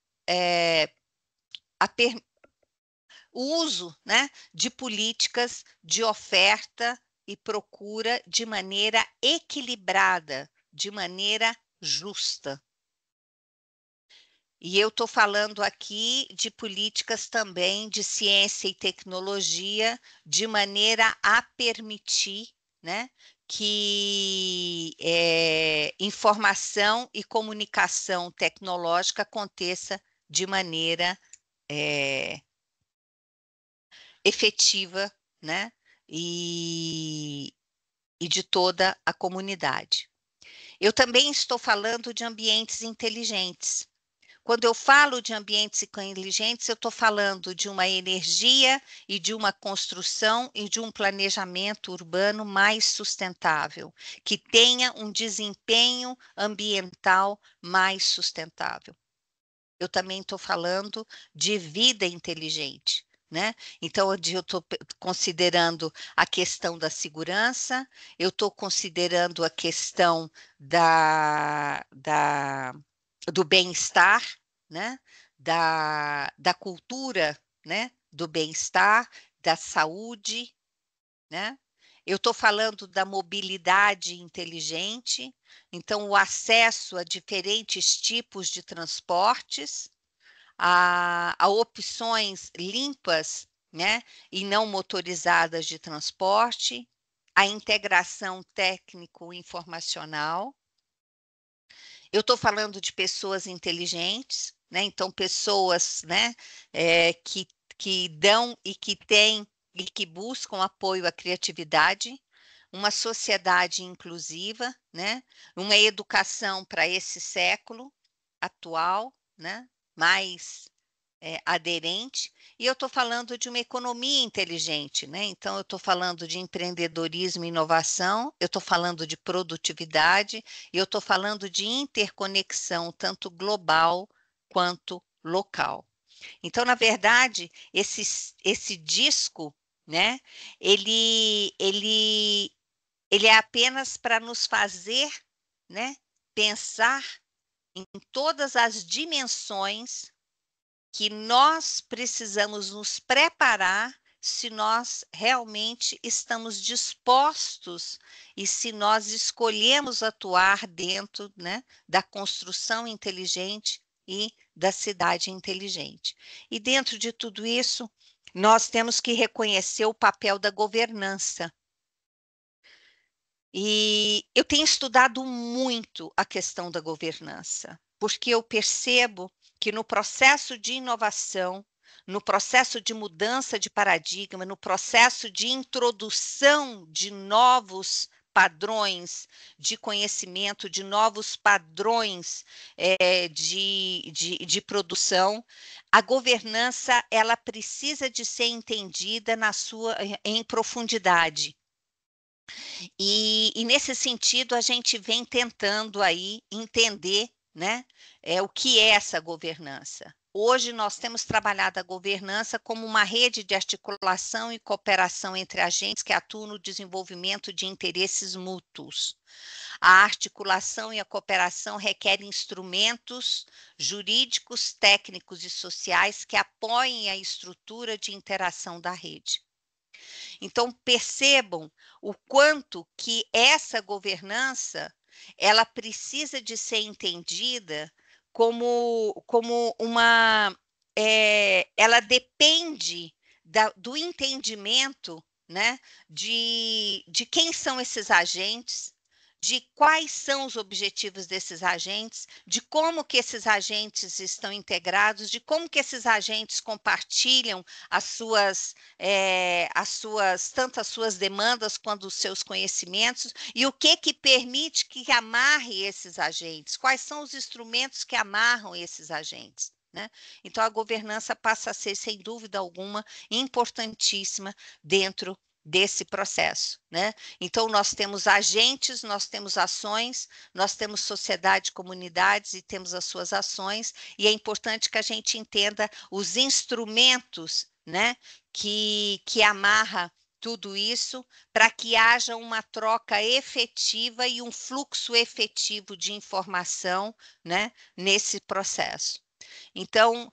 o uso, né, de políticas de oferta e procura de maneira equilibrada, de maneira justa. E eu estou falando aqui de políticas também de ciência e tecnologia, de maneira a permitir, né, que informação e comunicação tecnológica aconteça de maneira efetiva, né, e de toda a comunidade. Eu também estou falando de ambientes inteligentes. Quando eu falo de ambientes inteligentes, eu estou falando de uma energia e de uma construção e de um planejamento urbano mais sustentável, que tenha um desempenho ambiental mais sustentável. Eu também estou falando de vida inteligente, né? Então, eu estou considerando a questão da segurança, eu estou considerando a questão do bem-estar, né? Da cultura, né? Do bem-estar, da saúde, né? Eu estou falando da mobilidade inteligente, então o acesso a diferentes tipos de transportes, a opções limpas, né? E não motorizadas de transporte, a integração técnico-informacional. Eu estou falando de pessoas inteligentes, né? Então, pessoas, né, que dão e que têm e que buscam apoio à criatividade, uma sociedade inclusiva, né? Uma educação para esse século atual, né? Mais aderente, e eu estou falando de uma economia inteligente, né? Então, eu estou falando de empreendedorismo e inovação, eu estou falando de produtividade, e eu estou falando de interconexão, tanto global quanto local. Então, na verdade, esse disco, né, ele é apenas para nos fazer, né, pensar em todas as dimensões que nós precisamos nos preparar se nós realmente estamos dispostos e se nós escolhemos atuar dentro, né, da construção inteligente e da cidade inteligente. E dentro de tudo isso, nós temos que reconhecer o papel da governança. E eu tenho estudado muito a questão da governança, porque eu percebo que no processo de inovação, no processo de mudança de paradigma, no processo de introdução de novos padrões de conhecimento, de novos padrões de produção, a governança ela precisa de ser entendida em profundidade. E nesse sentido, a gente vem tentando aí entender, né, o que é essa governança. Hoje, nós temos trabalhado a governança como uma rede de articulação e cooperação entre agentes que atuam no desenvolvimento de interesses mútuos. A articulação e a cooperação requerem instrumentos jurídicos, técnicos e sociais que apoiem a estrutura de interação da rede. Então, percebam o quanto que essa governança ela precisa de ser entendida como uma... ela depende do entendimento, né, de quem são esses agentes, de quais são os objetivos desses agentes, de como que esses agentes estão integrados, de como que esses agentes compartilham tanto as suas demandas quanto os seus conhecimentos, e o que permite que amarre esses agentes, quais são os instrumentos que amarram esses agentes, né? Então, a governança passa a ser, sem dúvida alguma, importantíssima dentro desse processo, né? Então, nós temos agentes, nós temos ações, nós temos sociedade, comunidades e temos as suas ações, e é importante que a gente entenda os instrumentos, né, que amarra tudo isso para que haja uma troca efetiva e um fluxo efetivo de informação, né, nesse processo. Então,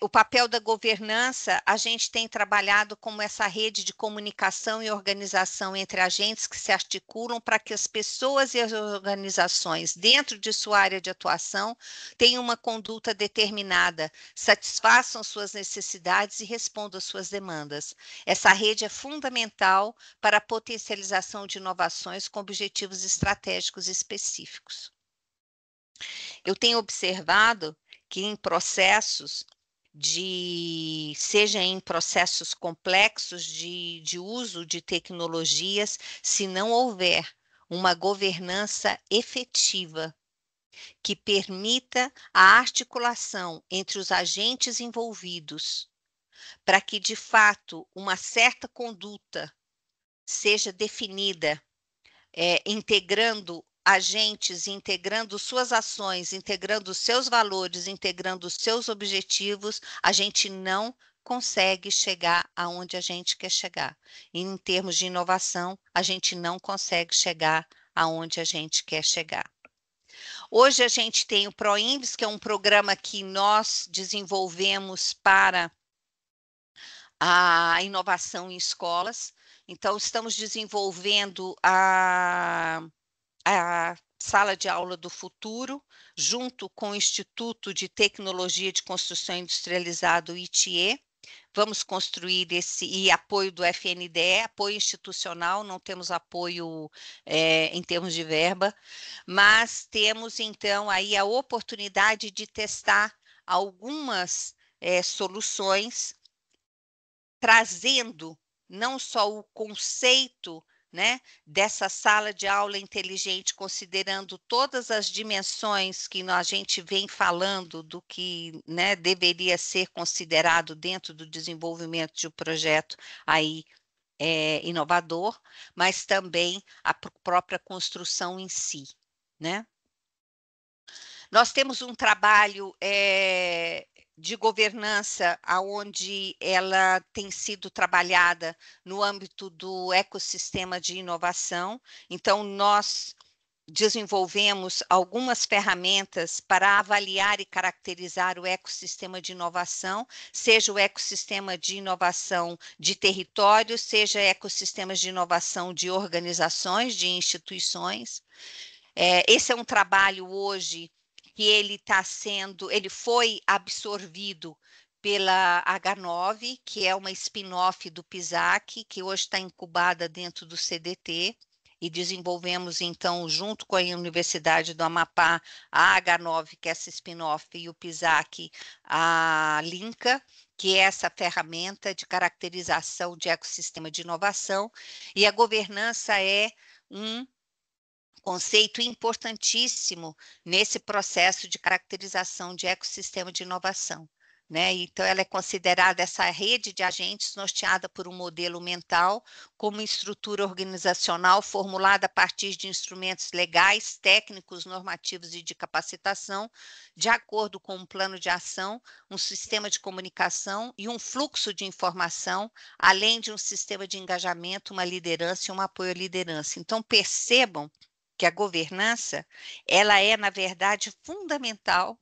o papel da governança, a gente tem trabalhado como essa rede de comunicação e organização entre agentes que se articulam para que as pessoas e as organizações, dentro de sua área de atuação, tenham uma conduta determinada, satisfaçam suas necessidades e respondam às suas demandas. Essa rede é fundamental para a potencialização de inovações com objetivos estratégicos específicos. Eu tenho observado que em processos seja em processos complexos de uso de tecnologias, se não houver uma governança efetiva que permita a articulação entre os agentes envolvidos, para que, de fato, uma certa conduta seja definida, integrando agentes, integrando suas ações, integrando seus valores, integrando seus objetivos, a gente não consegue chegar aonde a gente quer chegar. E em termos de inovação, a gente não consegue chegar aonde a gente quer chegar. Hoje a gente tem o ProInves, que é um programa que nós desenvolvemos para a inovação em escolas. Então, estamos desenvolvendo a Sala de Aula do Futuro, junto com o Instituto de Tecnologia de Construção Industrializada, o ITIE. Vamos construir e apoio do FNDE, apoio institucional, não temos apoio em termos de verba, mas temos, então, aí a oportunidade de testar algumas soluções, trazendo não só o conceito, né, dessa sala de aula inteligente, considerando todas as dimensões que a gente vem falando do que, né, deveria ser considerado dentro do desenvolvimento de um projeto aí inovador, mas também a própria construção em si, né? Nós temos um trabalho de governança, onde ela tem sido trabalhada no âmbito do ecossistema de inovação. Então, nós desenvolvemos algumas ferramentas para avaliar e caracterizar o ecossistema de inovação, seja o ecossistema de inovação de território, seja ecossistemas de inovação de organizações, de instituições. Esse é um trabalho hoje que ele foi absorvido pela H9, que é uma spin-off do PISAC, que hoje está incubada dentro do CDT, e desenvolvemos, então, junto com a Universidade do Amapá, a H9, que é essa spin-off, e o PISAC, a Linca, que é essa ferramenta de caracterização de ecossistema de inovação, e a governança é um conceito importantíssimo nesse processo de caracterização de ecossistema de inovação, né? Então, ela é considerada essa rede de agentes norteada por um modelo mental, como estrutura organizacional formulada a partir de instrumentos legais, técnicos, normativos e de capacitação, de acordo com um plano de ação, um sistema de comunicação e um fluxo de informação, além de um sistema de engajamento, uma liderança e um apoio à liderança. Então, percebam que a governança, ela é, na verdade, fundamental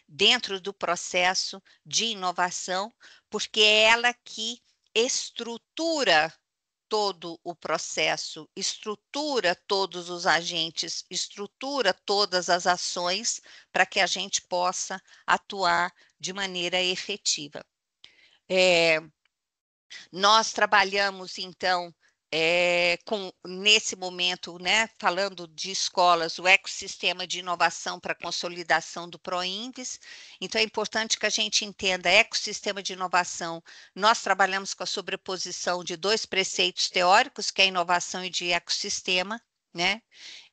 dentro do processo de inovação, porque é ela que estrutura todo o processo, estrutura todos os agentes, estrutura todas as ações para que a gente possa atuar de maneira efetiva. Nós trabalhamos, então, nesse momento, né, falando de escolas, o ecossistema de inovação para consolidação do PROINVES. Então, é importante que a gente entenda ecossistema de inovação. Nós trabalhamos com a sobreposição de dois preceitos teóricos, que é inovação e de ecossistema, né?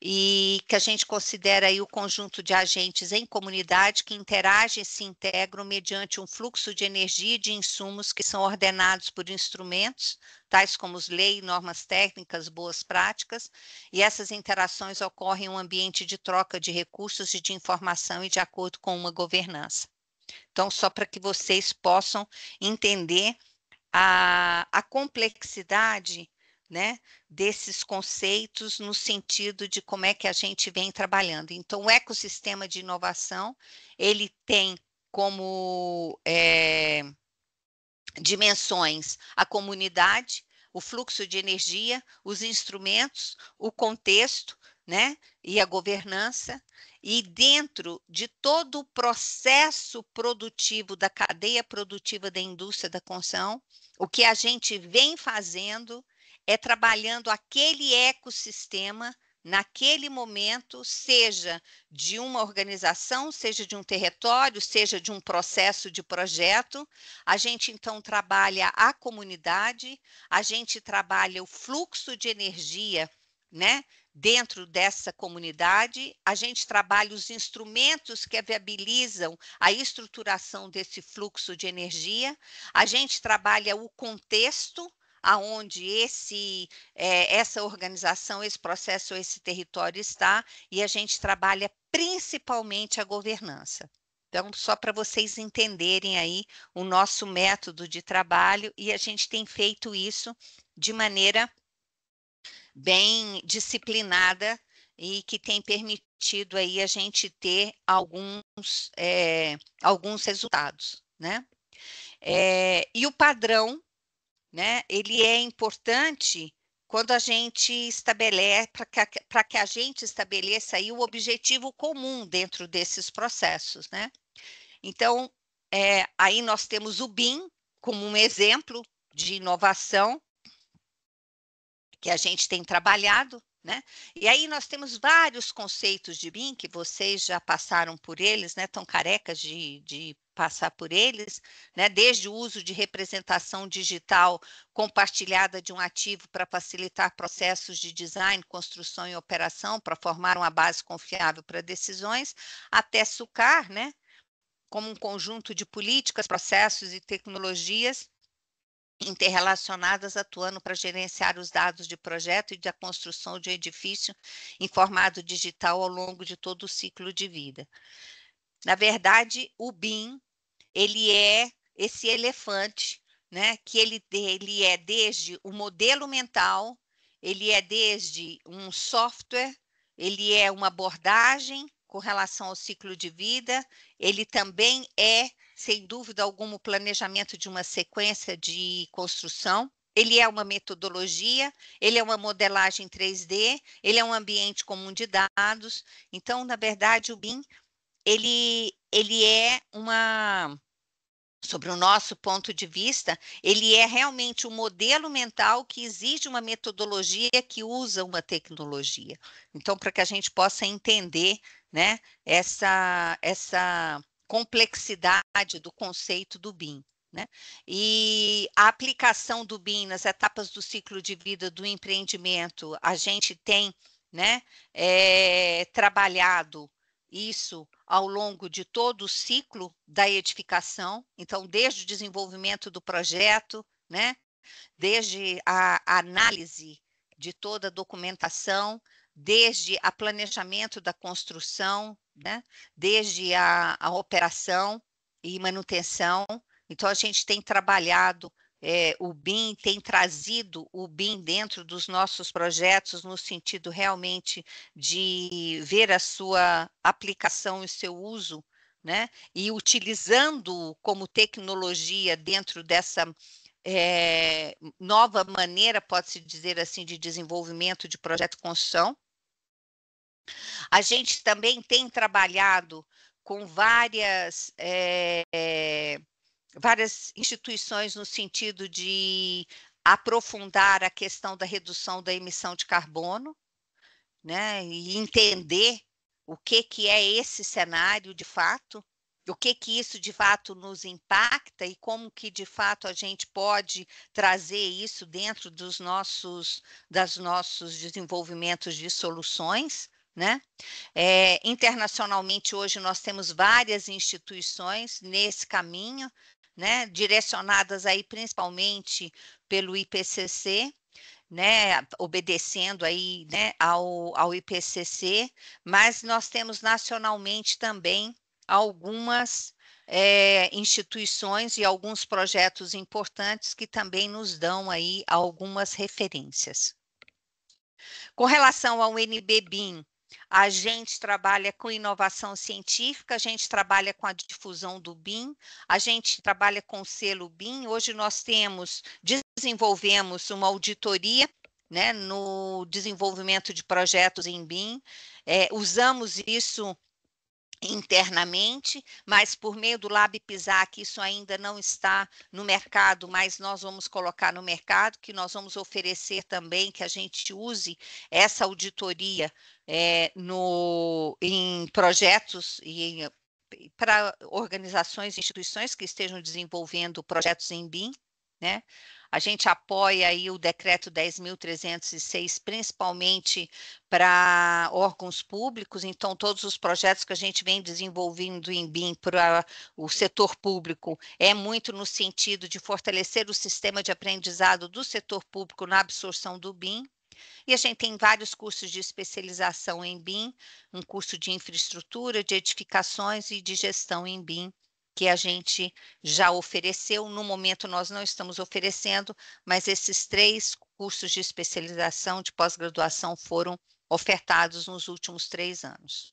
E que a gente considera aí o conjunto de agentes em comunidade que interagem e se integram mediante um fluxo de energia e de insumos que são ordenados por instrumentos, tais como leis, normas técnicas, boas práticas, e essas interações ocorrem em um ambiente de troca de recursos e de informação e de acordo com uma governança. Então, só para que vocês possam entender a complexidade, né, desses conceitos no sentido de como é que a gente vem trabalhando. Então, o ecossistema de inovação, ele tem como dimensões a comunidade, o fluxo de energia, os instrumentos, o contexto, né, e a governança, e dentro de todo o processo produtivo da cadeia produtiva da indústria da construção, o que a gente vem fazendo é trabalhando aquele ecossistema naquele momento, seja de uma organização, seja de um território, seja de um processo de projeto. A gente, então, trabalha a comunidade, a gente trabalha o fluxo de energia, né, dentro dessa comunidade, a gente trabalha os instrumentos que viabilizam a estruturação desse fluxo de energia, a gente trabalha o contexto, aonde essa organização, esse processo, esse território está, e a gente trabalha principalmente a governança. Então, só para vocês entenderem aí o nosso método de trabalho, e a gente tem feito isso de maneira bem disciplinada e que tem permitido aí a gente ter alguns resultados, né? E o padrão, né, ele é importante quando a gente estabelece, para que a gente estabeleça aí o objetivo comum dentro desses processos, né? Então, aí nós temos o BIM como um exemplo de inovação que a gente tem trabalhado, né? E aí nós temos vários conceitos de BIM, que vocês já passaram por eles, né? Estão carecas de passar por eles, né? Desde o uso de representação digital compartilhada de um ativo para facilitar processos de design, construção e operação, para formar uma base confiável para decisões, até SUCAR, né? Como um conjunto de políticas, processos e tecnologias interrelacionadas, atuando para gerenciar os dados de projeto e da construção de um edifício em formato digital ao longo de todo o ciclo de vida. Na verdade, o BIM, ele é esse elefante, né, que ele é desde o modelo mental, ele é desde um software, ele é uma abordagem com relação ao ciclo de vida, ele também é, sem dúvida alguma, o planejamento de uma sequência de construção, ele é uma metodologia, ele é uma modelagem 3D, ele é um ambiente comum de dados. Então, na verdade, o BIM, ele é uma, sobre o nosso ponto de vista, ele é realmente um modelo mental que exige uma metodologia que usa uma tecnologia. Então, para que a gente possa entender, né, essa complexidade do conceito do BIM. Né? E a aplicação do BIM nas etapas do ciclo de vida do empreendimento, a gente tem, né, trabalhado isso ao longo de todo o ciclo da edificação, então desde o desenvolvimento do projeto, né, desde a análise de toda a documentação, desde o planejamento da construção, né, desde a operação e manutenção. Então a gente tem trabalhado o BIM, tem trazido o BIM dentro dos nossos projetos no sentido realmente de ver a sua aplicação e seu uso, né? E utilizando como tecnologia dentro dessa nova maneira, pode-se dizer assim, de desenvolvimento de projeto de construção. A gente também tem trabalhado com várias instituições no sentido de aprofundar a questão da redução da emissão de carbono, né, e entender o que é esse cenário de fato, o que isso de fato nos impacta e como que de fato a gente pode trazer isso dentro dos nossos desenvolvimentos de soluções, né? Internacionalmente hoje nós temos várias instituições nesse caminho, né, direcionadas aí principalmente pelo IPCC, né, obedecendo aí, né, ao IPCC, mas nós temos nacionalmente também algumas instituições e alguns projetos importantes que também nos dão aí algumas referências. Com relação ao NB-BIM, a gente trabalha com inovação científica, a gente trabalha com a difusão do BIM, a gente trabalha com o selo BIM. Hoje nós desenvolvemos uma auditoria, né, no desenvolvimento de projetos em BIM, usamos isso internamente, mas por meio do Lab PISAC isso ainda não está no mercado, mas nós vamos colocar no mercado, que nós vamos oferecer também que a gente use essa auditoria em projetos e para organizações e instituições que estejam desenvolvendo projetos em BIM, né? A gente apoia aí o decreto 10.306, principalmente para órgãos públicos, então todos os projetos que a gente vem desenvolvendo em BIM para o setor público é muito no sentido de fortalecer o sistema de aprendizado do setor público na absorção do BIM. E a gente tem vários cursos de especialização em BIM, um curso de infraestrutura, de edificações e de gestão em BIM, que a gente já ofereceu. No momento nós não estamos oferecendo, mas esses 3 cursos de especialização de pós-graduação foram ofertados nos últimos 3 anos.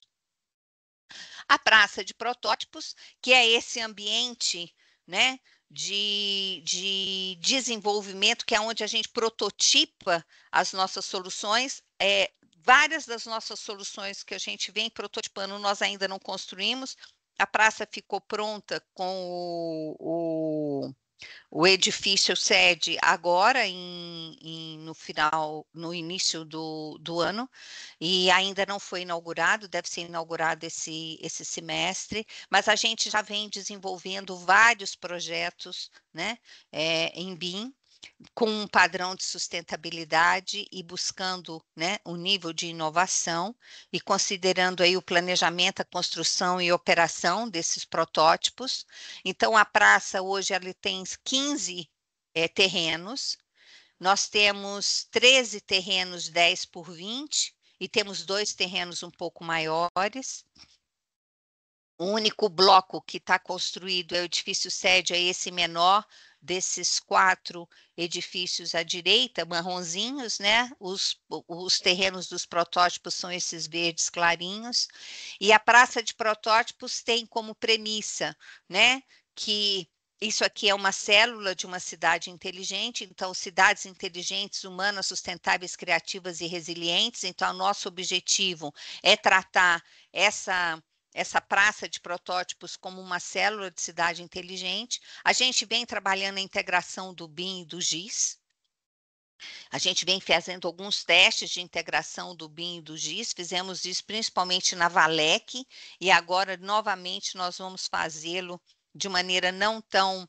A praça de protótipos, que é esse ambiente, né, de desenvolvimento, que é onde a gente prototipa as nossas soluções. Várias das nossas soluções que a gente vem prototipando, nós ainda não construímos. A praça ficou pronta com O edifício cede agora no início do ano, e ainda não foi inaugurado, deve ser inaugurado esse semestre, mas a gente já vem desenvolvendo vários projetos, né, em BIM, com um padrão de sustentabilidade e buscando, né, um nível de inovação e considerando aí o planejamento, a construção e operação desses protótipos. Então, a praça hoje ela tem 15 terrenos, nós temos 13 terrenos 10 por 20 e temos 2 terrenos um pouco maiores. O único bloco que está construído é o edifício sede, é esse menor desses 4 edifícios à direita, marronzinhos, né? Os terrenos dos protótipos são esses verdes clarinhos. E a praça de protótipos tem como premissa, né, que isso aqui é uma célula de uma cidade inteligente, então cidades inteligentes, humanas, sustentáveis, criativas e resilientes. Então, o nosso objetivo é tratar essa praça de protótipos como uma célula de cidade inteligente. A gente vem trabalhando a integração do BIM e do GIS. A gente vem fazendo alguns testes de integração do BIM e do GIS, fizemos isso principalmente na Valec, e agora, novamente, nós vamos fazê-lo de maneira não tão,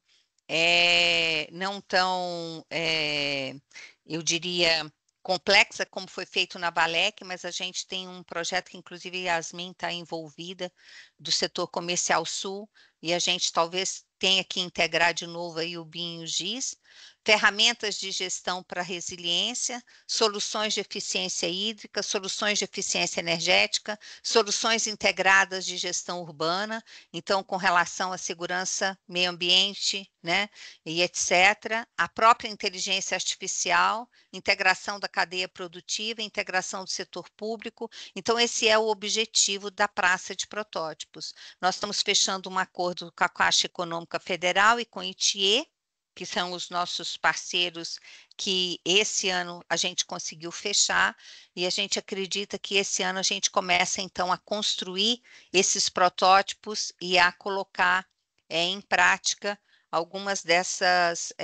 eu diria, complexa como foi feito na Valec, mas a gente tem um projeto que inclusive Yasmin está envolvida, do setor comercial sul, e a gente talvez tenha que integrar de novo aí o BIM e o GIS, ferramentas de gestão para resiliência, soluções de eficiência hídrica, soluções de eficiência energética, soluções integradas de gestão urbana, então com relação à segurança, meio ambiente, né, e etc. A própria inteligência artificial, integração da cadeia produtiva, integração do setor público. Então, esse é o objetivo da praça de protótipos. Nós estamos fechando um acordo com a Caixa Econômica Federal e com o ITIE, que são os nossos parceiros que esse ano a gente conseguiu fechar, e a gente acredita que esse ano a gente começa, então, a construir esses protótipos e a colocar em prática algumas dessas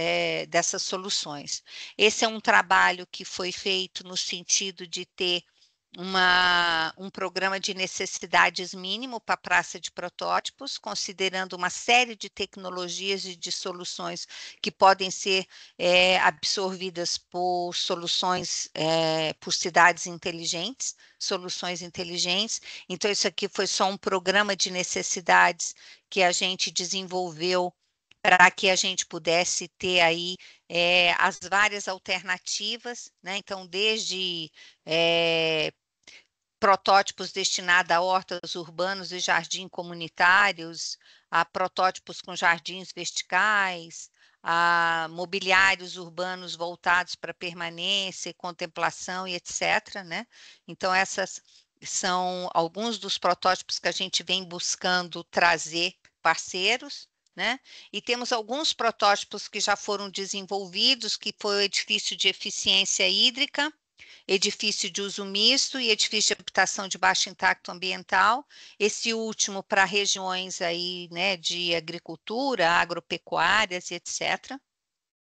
soluções. Esse é um trabalho que foi feito no sentido de ter um programa de necessidades mínimo para a praça de protótipos, considerando uma série de tecnologias e de soluções que podem ser absorvidas por soluções, por cidades inteligentes, soluções inteligentes. Então, isso aqui foi só um programa de necessidades que a gente desenvolveu para que a gente pudesse ter aí as várias alternativas, né? Então, desde protótipos destinados a hortas urbanos e jardins comunitários, a protótipos com jardins verticais, a mobiliários urbanos voltados para permanência, contemplação e etc., né? Então, essas são alguns dos protótipos que a gente vem buscando trazer parceiros, né? E temos alguns protótipos que já foram desenvolvidos, que foi o edifício de eficiência hídrica, edifício de uso misto e edifício de habitação de baixo impacto ambiental, esse último para regiões aí, né, de agricultura, agropecuárias e etc.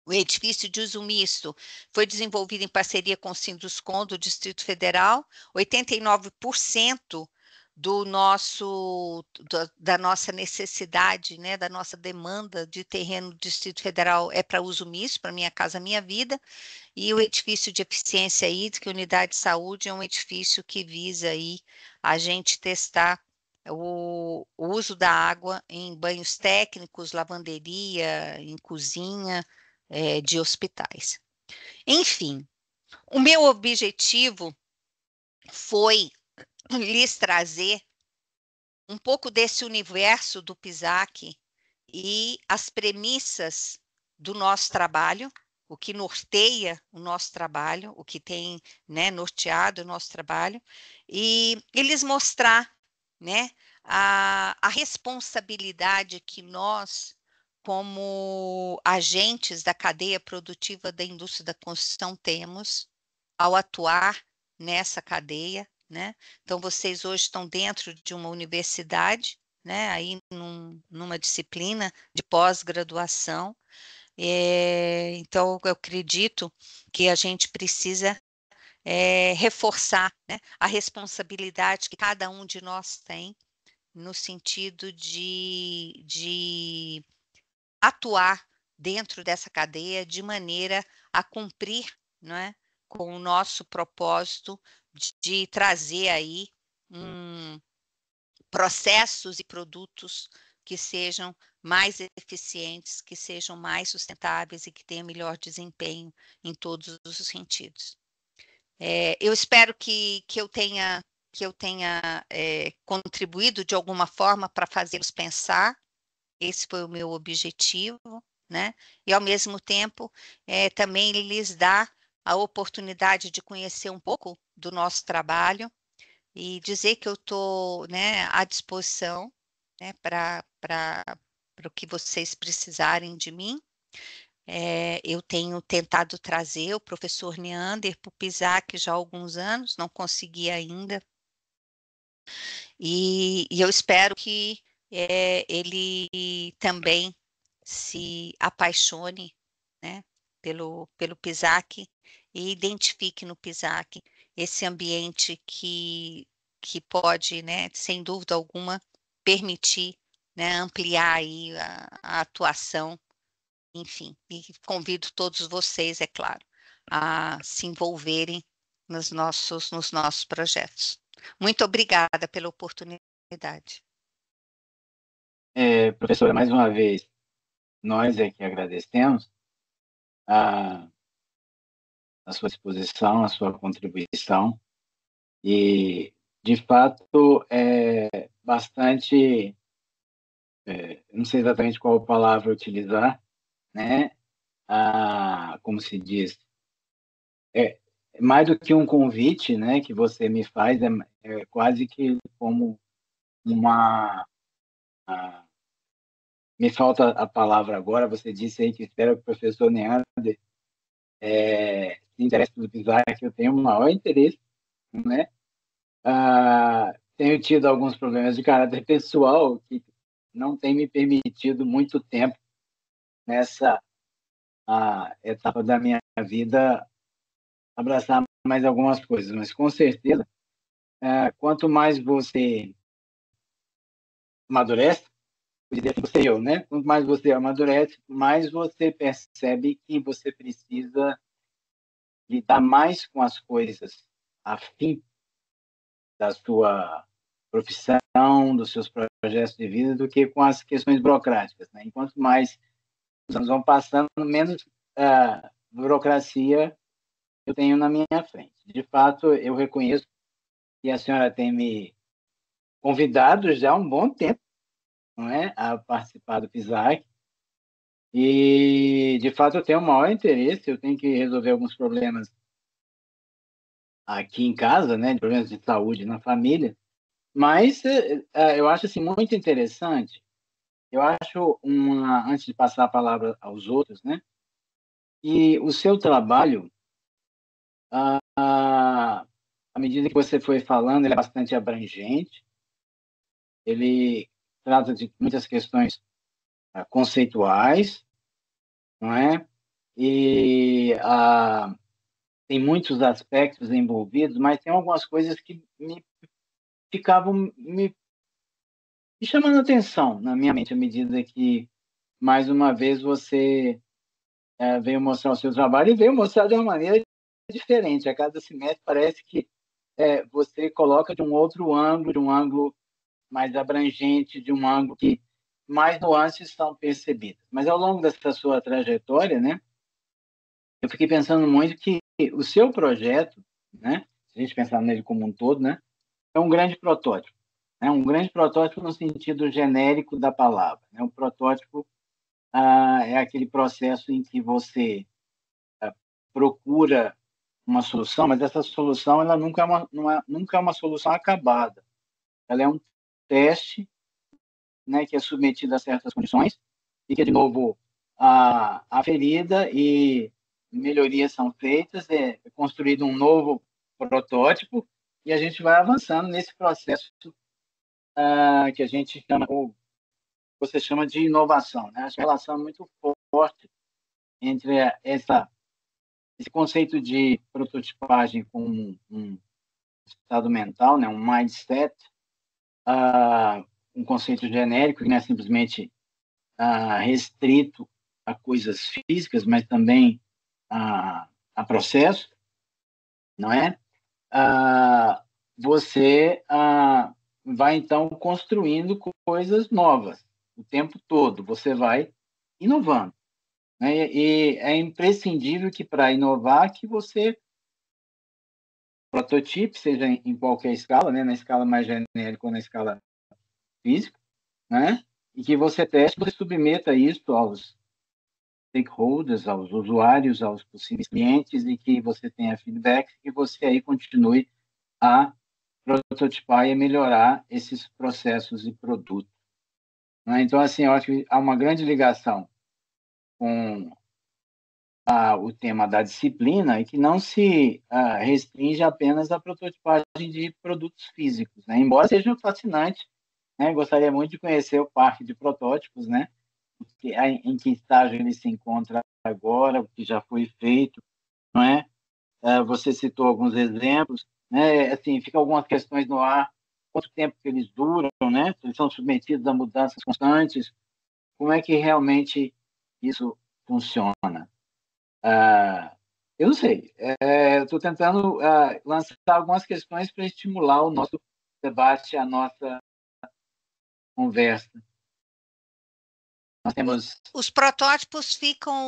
O edifício de uso misto foi desenvolvido em parceria com o Sinduscon do Distrito Federal, 89% da nossa necessidade, né, da nossa demanda de terreno do Distrito Federal é para uso misto, para Minha Casa Minha Vida, e o edifício de eficiência hídrica, unidade de saúde, é um edifício que visa aí a gente testar o uso da água em banhos técnicos, lavanderia, em cozinha, de hospitais. Enfim, o meu objetivo foi lhes trazer um pouco desse universo do PISAC e as premissas do nosso trabalho, o que norteia o nosso trabalho, o que tem, né, norteado o nosso trabalho, e lhes mostrar, né, a responsabilidade que nós, como agentes da cadeia produtiva da indústria da construção, temos ao atuar nessa cadeia, né? Então, vocês hoje estão dentro de uma universidade, né, aí numa disciplina de pós-graduação. Então, eu acredito que a gente precisa reforçar, né, a responsabilidade que cada um de nós tem no sentido de atuar dentro dessa cadeia de maneira a cumprir, não é, com o nosso propósito de trazer aí processos e produtos que sejam mais eficientes, que sejam mais sustentáveis e que tenham melhor desempenho em todos os sentidos. Eu espero que eu tenha contribuído de alguma forma para fazê-los pensar. Esse foi o meu objetivo, né? E, ao mesmo tempo, também lhes dar a oportunidade de conhecer um pouco do nosso trabalho e dizer que eu estou, né, à disposição, né, para o que vocês precisarem de mim. Eu tenho tentado trazer o professor Neander para o PISAC já há alguns anos, não consegui ainda. E eu espero que ele também se apaixone, né, pelo PISAC e identifique no PISAC esse ambiente que pode, né, sem dúvida alguma, permitir, né, ampliar aí a atuação, enfim. E convido todos vocês, é claro, a se envolverem nos nossos projetos. Muito obrigada pela oportunidade. Professora, mais uma vez, nós é que agradecemos a sua exposição, a sua contribuição, e, de fato, é bastante, não sei exatamente qual palavra utilizar, né? Como se diz, é mais do que um convite, né, que você me faz, é quase que como uma... me falta a palavra agora, você disse aí que espera que o professor Neander se interesse pelo PISAC, que eu tenho o maior interesse, né? Tenho tido alguns problemas de caráter pessoal que não tem me permitido muito tempo nessa etapa da minha vida abraçar mais algumas coisas, mas com certeza, quanto mais você amadurece, você eu, né? Quanto mais você amadurece, mais você percebe que você precisa lidar mais com as coisas a fim da sua profissão, dos seus projetos de vida, do que com as questões burocráticas, né? Enquanto mais os anos vão passando, menos burocracia eu tenho na minha frente. De fato, eu reconheço que a senhora tem me convidado já há um bom tempo, não é, a participar do PISAC, e, de fato, eu tenho o maior interesse. Eu tenho que resolver alguns problemas aqui em casa, né, de problemas de saúde na família, mas eu acho assim, muito interessante. Eu acho, antes de passar a palavra aos outros, né, e o seu trabalho, à medida que você foi falando, ele é bastante abrangente, ele trata de muitas questões conceituais, não é? E tem muitos aspectos envolvidos, mas tem algumas coisas que ficavam me chamando a atenção na minha mente, à medida que, mais uma vez, você veio mostrar o seu trabalho e veio mostrar de uma maneira diferente. A cada semestre parece que você coloca de um outro ângulo, de um ângulo mais abrangente, de um ângulo que mais nuances são percebidas. Mas, ao longo dessa sua trajetória, né, eu fiquei pensando muito que o seu projeto, né, se a gente pensar nele como um todo, né, é um grande protótipo. É um grande protótipo no sentido genérico da palavra. Né? Um protótipo é aquele processo em que você procura uma solução, mas essa solução ela nunca é uma solução acabada. Ela é um teste, né, que é submetido a certas condições e que, de novo, aferida e melhorias são feitas, é construído um novo protótipo e a gente vai avançando nesse processo que a gente chama, ou você chama de inovação, né? Essa relação é muito forte entre esse conceito de prototipagem com um estado mental, né? Um mindset, um conceito genérico que não é simplesmente restrito a coisas físicas, mas também a processo, não é? Você vai, então, construindo coisas novas o tempo todo. Você vai inovando, né? E é imprescindível que, para inovar, que você prototipe, seja em qualquer escala, né? Na escala mais genérica ou na escala física, né? E que você teste, você submeta isso aos stakeholders, aos usuários, aos possíveis clientes, e que você tenha feedback e você aí continue a prototipar e melhorar esses processos e produtos, né? Então, assim, eu acho que há uma grande ligação com o tema da disciplina e que não se restringe apenas à prototipagem de produtos físicos, né? Embora seja fascinante, né? Gostaria muito de conhecer o parque de protótipos, né? Em que estágio ele se encontra agora, o que já foi feito, não é? Você citou alguns exemplos, né? Assim, fica algumas questões no ar: quanto tempo que eles duram, né? Eles são submetidos a mudanças constantes. Como é que realmente isso funciona? Eu não sei. Estou tentando lançar algumas questões para estimular o nosso debate, a nossa conversa. Nós temos. Os protótipos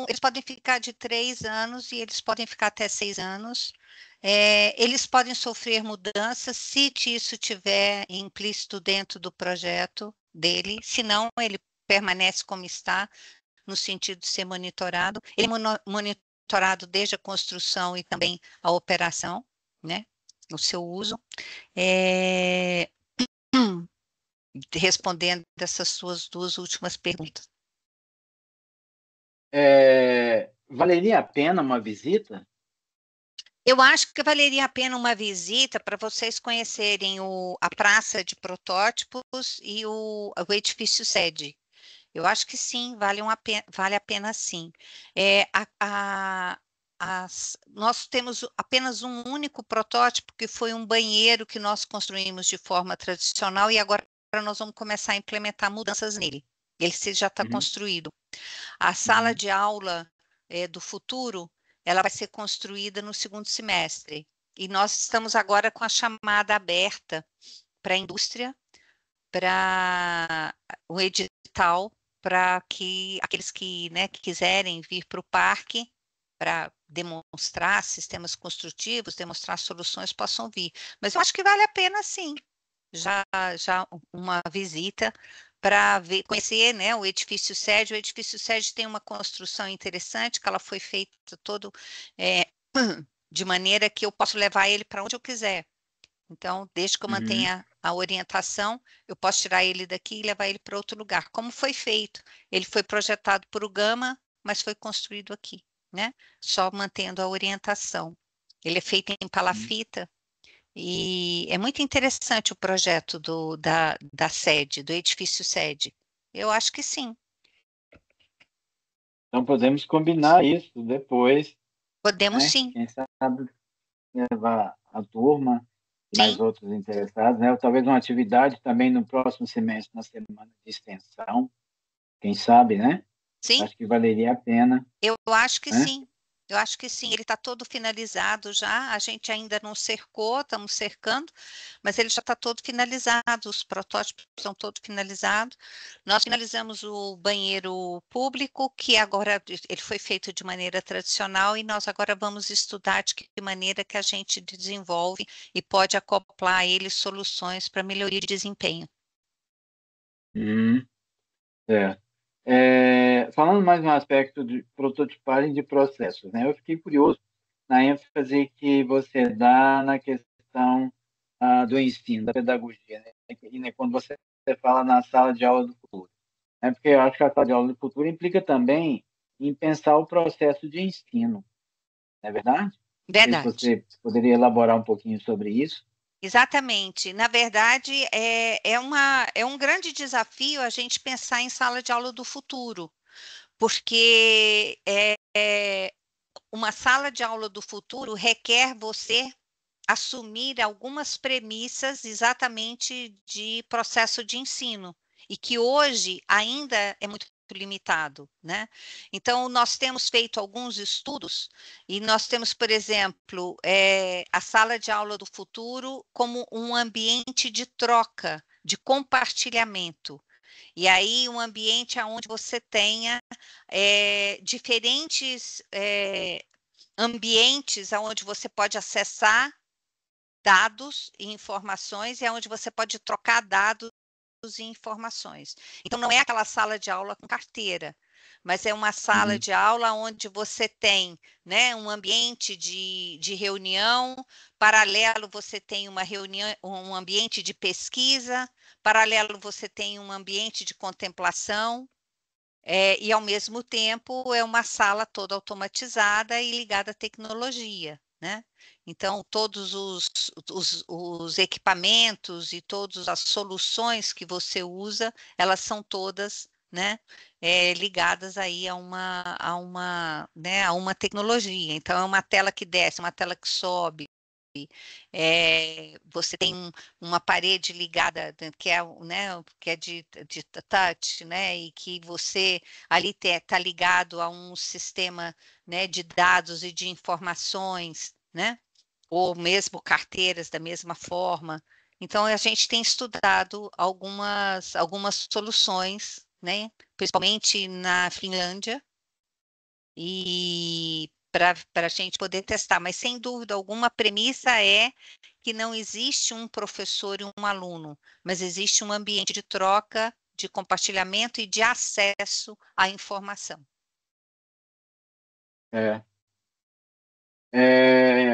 eles podem ficar de 3 anos e eles podem ficar até 6 anos. Eles podem sofrer mudanças se isso tiver implícito dentro do projeto dele, senão ele permanece como está, no sentido de ser monitorado. Ele é monitorado desde a construção e também a operação, né? O seu uso. Respondendo essas suas 2 últimas perguntas. Valeria a pena uma visita? Eu acho que valeria a pena uma visita para vocês conhecerem a praça de protótipos e o edifício sede. Eu acho que sim, vale a pena sim. Nós temos apenas um único protótipo, que foi um banheiro que nós construímos de forma tradicional e agora nós vamos começar a implementar mudanças nele. Ele já está construído. A sala de aula do futuro, ela vai ser construída no 2º semestre. E nós estamos agora com a chamada aberta para a indústria, para o edital, para que aqueles que quiserem vir para o parque para demonstrar sistemas construtivos, demonstrar soluções, possam vir. Mas eu acho que vale a pena, sim, já uma visita para conhecer, né, o edifício sede. O edifício sede tem uma construção interessante, que ela foi feita todo de maneira que eu posso levar ele para onde eu quiser. Então, desde que eu mantenha a orientação, eu posso tirar ele daqui e levar ele para outro lugar. Como foi feito? Ele foi projetado por o Gama, mas foi construído aqui, né? Só mantendo a orientação. Ele é feito em palafita e é muito interessante o projeto da sede, do edifício sede. Eu acho que sim. Então, podemos combinar isso depois. Podemos né? sim. Quem sabe levar a turma e mais Sim. outros interessados, né? Ou talvez uma atividade também no próximo semestre, na semana de extensão, quem sabe, né? Sim, Acho que valeria a pena, eu acho que né? sim. Eu acho que sim, ele está todo finalizado já, a gente ainda não cercou, estamos cercando, mas ele já está todo finalizado, os protótipos estão todos finalizados. Nós finalizamos o banheiro público, que agora ele foi feito de maneira tradicional, e nós agora vamos estudar de que maneira que a gente desenvolve e pode acoplar a ele soluções para melhoria de desempenho. Certo. Falando mais no aspecto de prototipagem de processos, né? Eu fiquei curioso na ênfase que você dá na questão do ensino, da pedagogia, né? E, né, quando você fala na sala de aula do futuro, né? Porque eu acho que a sala de aula do futuro implica também em pensar o processo de ensino, não é verdade? Não sei se Verdade. você poderia elaborar um pouquinho sobre isso. Exatamente. Na verdade, é um grande desafio a gente pensar em sala de aula do futuro, porque uma sala de aula do futuro requer você assumir algumas premissas exatamente de processo de ensino, e que hoje ainda é muito limitado, né? Então, nós temos feito alguns estudos, e nós temos, por exemplo, a sala de aula do futuro como um ambiente de troca, de compartilhamento. E aí, um ambiente onde você tenha diferentes ambientes onde você pode acessar dados e informações, e onde você pode trocar dados e informações. Então, não é aquela sala de aula com carteira, mas é uma sala de aula onde você tem, né, um ambiente de reunião, paralelo você tem uma reunião, um ambiente de pesquisa, paralelo você tem um ambiente de contemplação, e ao mesmo tempo é uma sala toda automatizada e ligada à tecnologia, né? Então, todos os equipamentos e todas as soluções que você usa, elas são todas, né, ligadas aí né, a uma tecnologia. Então, é uma tela que desce, uma tela que sobe. Você tem uma parede ligada, que é, né, que é de touch, né, e que você ali está ligado a um sistema, né, de dados e de informações, né, ou mesmo carteiras da mesma forma. Então, a gente tem estudado algumas soluções, né, principalmente na Finlândia, e para a gente poder testar, mas sem dúvida alguma, a premissa é que não existe um professor e um aluno, mas existe um ambiente de troca, de compartilhamento e de acesso à informação.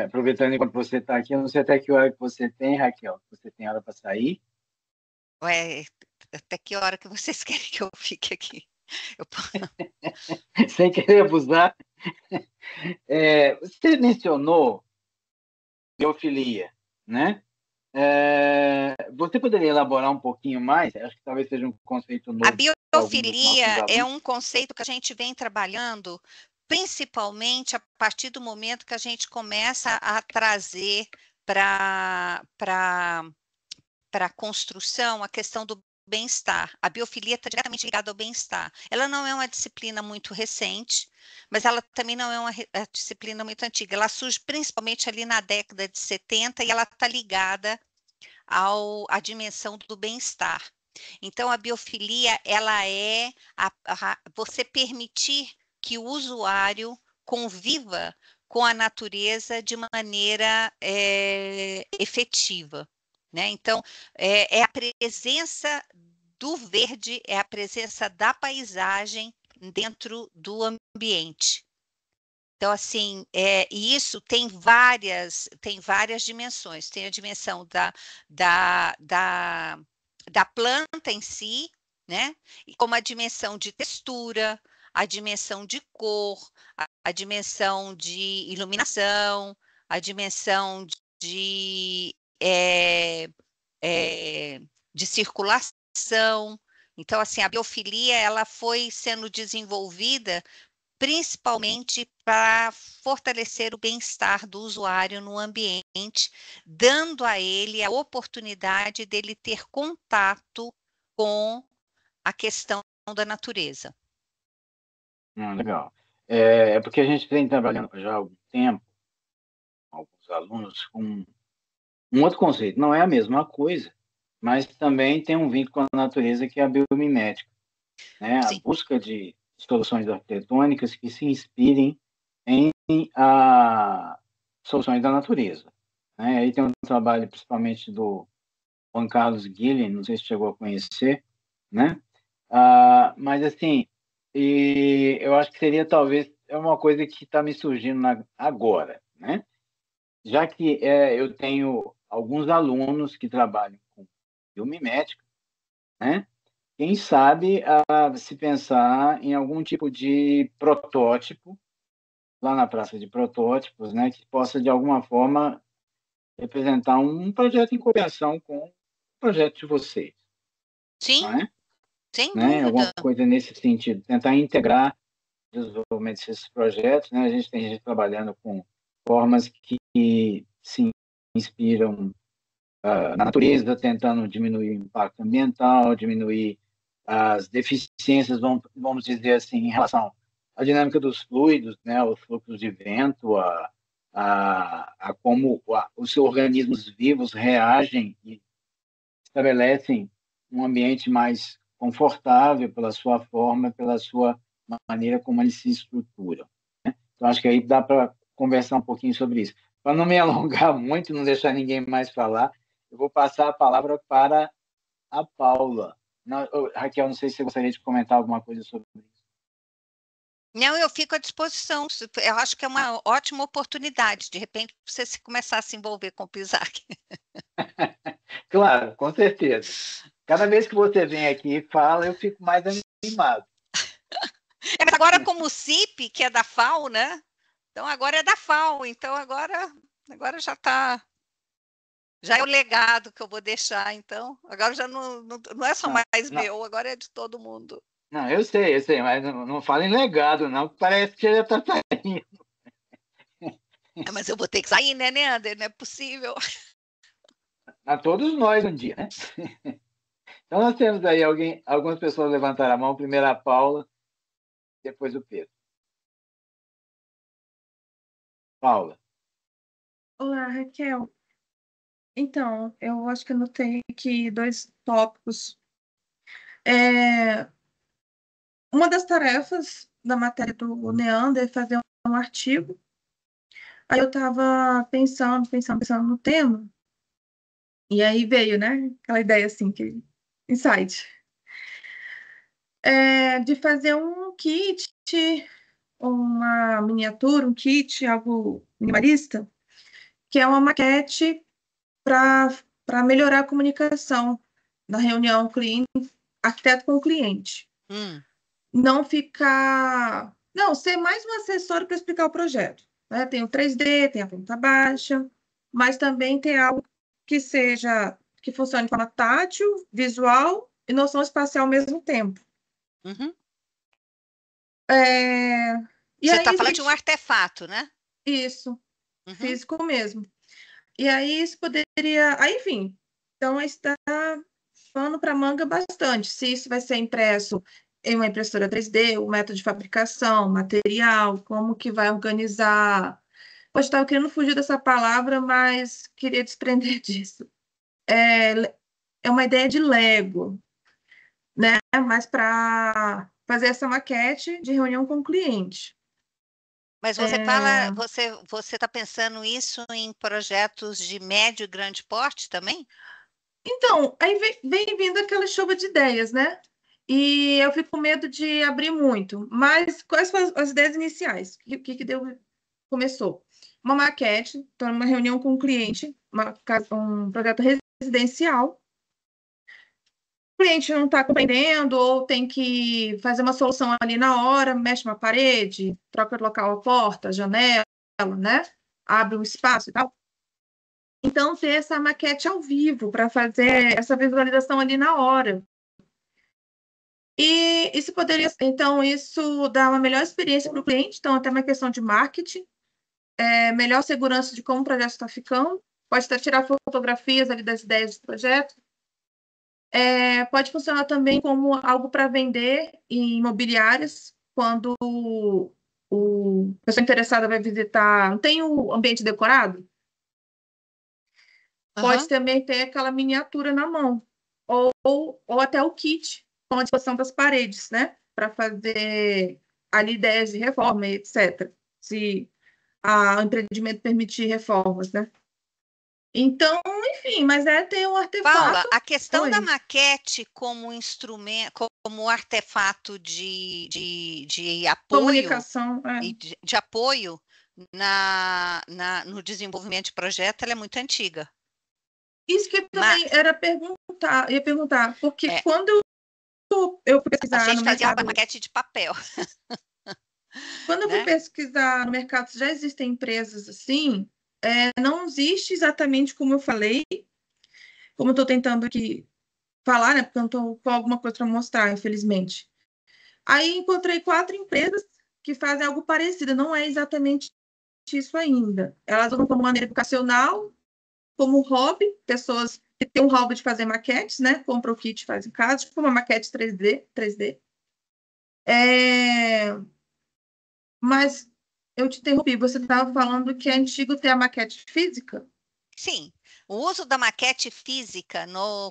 Aproveitando enquanto você está aqui, eu não sei até que hora que você tem, Raquel. Você tem hora para sair? Ué, até que hora que vocês querem que eu fique aqui? Sem querer abusar. Você mencionou biofilia, né? Você poderia elaborar um pouquinho mais? Acho que talvez seja um conceito A novo para alguns dos nossos biofilia é alunos. um conceito que a gente vem trabalhando principalmente a partir do momento que a gente começa a trazer para a construção a questão do bem-estar. A biofilia está diretamente ligada ao bem-estar. Ela não é uma disciplina muito recente, mas ela também não é uma disciplina muito antiga. Ela surge principalmente ali na década de 70 e ela está ligada à dimensão do bem-estar. Então, a biofilia, ela é você permitir que o usuário conviva com a natureza de maneira efetiva, né? Então, é a presença do verde, é a presença da paisagem dentro do ambiente. Então, assim, e isso tem várias dimensões. Tem a dimensão da planta em si, né? E como a dimensão de textura, a dimensão de cor, a dimensão de iluminação, a dimensão de, de circulação. Então, assim, a biofilia ela foi sendo desenvolvida principalmente para fortalecer o bem-estar do usuário no ambiente, dando a ele a oportunidade dele ter contato com a questão da natureza. Legal. Porque a gente vem trabalhando já há algum tempo, alguns alunos, com um outro conceito. Não é a mesma coisa, mas também tem um vínculo com a natureza, que é a biomimética, né? A Sim. busca de soluções arquitetônicas que se inspirem em soluções da natureza, né? Aí tem um trabalho principalmente do Juan Carlos Guilhem, não sei se chegou a conhecer, né? Mas assim, eu acho que seria talvez uma coisa que está me surgindo agora, né? Já que eu tenho alguns alunos que trabalham com biomimética, né? Quem sabe se pensar em algum tipo de protótipo lá na praça de protótipos, né? Que possa de alguma forma representar um projeto em cooperação com o projeto de vocês, Sim, não é? sem Né? Alguma dúvida. coisa nesse sentido, tentar integrar o desenvolvimento desses projetos, né? A gente tem gente trabalhando com formas que se inspiram na natureza, tentando diminuir o impacto ambiental, diminuir as deficiências, vamos dizer assim, em relação à dinâmica dos fluidos, né? Os fluxos de vento, a como os organismos vivos reagem e estabelecem um ambiente mais confortável pela sua forma, pela sua maneira como eles se estruturam. Então, acho que aí dá para conversar um pouquinho sobre isso. Para não me alongar muito, não deixar ninguém mais falar, eu vou passar a palavra para a Paula. Não, Raquel, não sei se você gostaria de comentar alguma coisa sobre isso. Não, eu fico à disposição. Eu acho que é uma ótima oportunidade, de repente, você se começar a se envolver com o PISAC. Claro, com certeza. Cada vez que você vem aqui e fala, eu fico mais animado. Mas agora, como o CIP, que é da FAO, né? Então, agora é da FAO. Então, agora já está. Já é o legado que eu vou deixar, então. Agora já não é só mais meu, agora é de todo mundo. Não, eu sei, mas não fala em legado, não, que parece que já está saindo. Mas eu vou ter que sair, né, Neander? Não é possível. A todos nós um dia, né? Então, nós temos aí algumas pessoas levantaram a mão. Primeiro a Paula, depois o Pedro. Paula. Olá, Raquel. Então, eu acho que anotei aqui 2 tópicos. Uma das tarefas da matéria do Neander é fazer um artigo. Aí eu estava pensando no tema, e aí veio, né, aquela ideia assim, insight, de fazer um kit, uma miniatura, um kit, algo minimalista, que é uma maquete para melhorar a comunicação na reunião cliente, arquiteto com o cliente. Não ficar. Não, ser mais um acessório para explicar o projeto. Né? Tem o 3D, tem a planta baixa, mas também tem algo que funcione de forma tátil, visual e noção espacial ao mesmo tempo. Uhum. E você aí, está falando de um artefato, né? Isso, físico mesmo. E aí isso poderia. Aí, enfim, então está pano para manga bastante. Se isso vai ser impresso em uma impressora 3D, o método de fabricação, material, como que vai organizar. Poxa, estava querendo fugir dessa palavra, mas queria desprender disso. É uma ideia de Lego, né? Mas para fazer essa maquete de reunião com o cliente. Mas você está pensando isso em projetos de médio e grande porte também? Então, aí vem vindo aquela chuva de ideias, né? E eu fico com medo de abrir muito. Mas quais foram as ideias iniciais? O que deu? Começou? Uma maquete, então, uma reunião com um cliente, um projeto residencial. O cliente não está compreendendo ou tem que fazer uma solução ali na hora, mexe uma parede, troca de local a porta, janela, né? Abre um espaço e tal. Então, ter essa maquete ao vivo para fazer essa visualização ali na hora. E isso poderia, então, isso dá uma melhor experiência para o cliente, então, até uma questão de marketing, melhor segurança de como o projeto está ficando, pode até tirar fotografias ali das ideias do projeto. Pode funcionar também como algo para vender em imobiliárias, quando a pessoa interessada vai visitar, não tem o ambiente decorado? Pode também ter aquela miniatura na mão, ou até o kit com a disposição das paredes, né? Para fazer ali ideias de reforma, etc. Se o empreendimento permitir reformas, né? Então, enfim, mas ter um artefato. Paula, a questão da maquete como instrumento, como artefato de apoio, comunicação, de apoio no desenvolvimento de projeto, ela é muito antiga. Isso que eu também ia perguntar, porque quando eu fui pesquisar a gente no fazia mercado, maquete de papel. Quando eu fui pesquisar no mercado, já existem empresas assim, não existe exatamente como eu falei, como eu estou tentando aqui falar, né? Porque eu não estou com alguma coisa para mostrar, infelizmente. Aí encontrei 4 empresas que fazem algo parecido, não é exatamente isso ainda. Elas usam como maneira educacional, como hobby, pessoas que têm um hobby de fazer maquetes, né? Compra o kit e faz em casa, tipo uma maquete 3D. Mas eu te interrompi, você estava falando que é antigo ter a maquete física? Sim, o uso da maquete física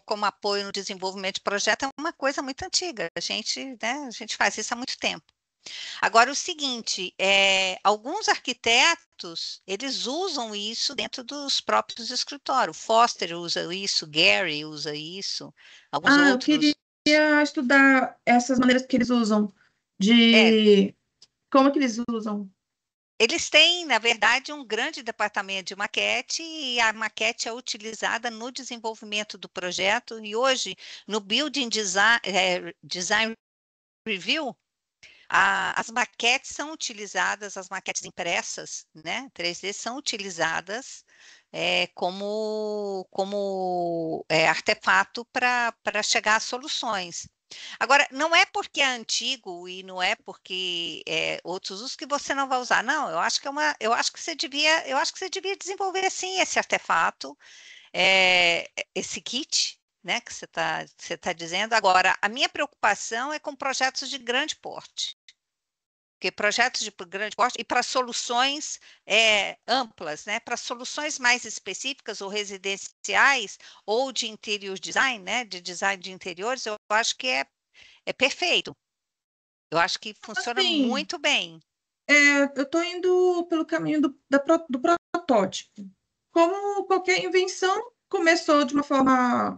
como apoio no desenvolvimento de projeto é uma coisa muito antiga. A gente faz isso há muito tempo. Agora, o seguinte, alguns arquitetos, eles usam isso dentro dos próprios escritórios. Foster usa isso, Gehry usa isso, alguns Eu queria outros. estudar essas maneiras que eles usam É, de... Como que eles usam? eles têm, na verdade, um grande departamento de maquete e a maquete é utilizada no desenvolvimento do projeto. E hoje, no Building Design Review, as maquetes são utilizadas, as maquetes impressas, né, 3D, são utilizadas como artefato para chegar a soluções. Agora, não é porque é antigo e não é porque outros usos que você não vai usar. Não, eu acho que você devia desenvolver sim esse artefato, esse kit, né, que você tá dizendo. Agora, a minha preocupação é com projetos de grande porte. Porque projetos de grande porte e para soluções amplas, né? Para soluções mais específicas ou residenciais ou de interior design, né? De design de interiores, eu acho que é perfeito. Eu acho que funciona Assim, muito bem. eu estou indo pelo caminho do protótipo. Como qualquer invenção, começou de uma forma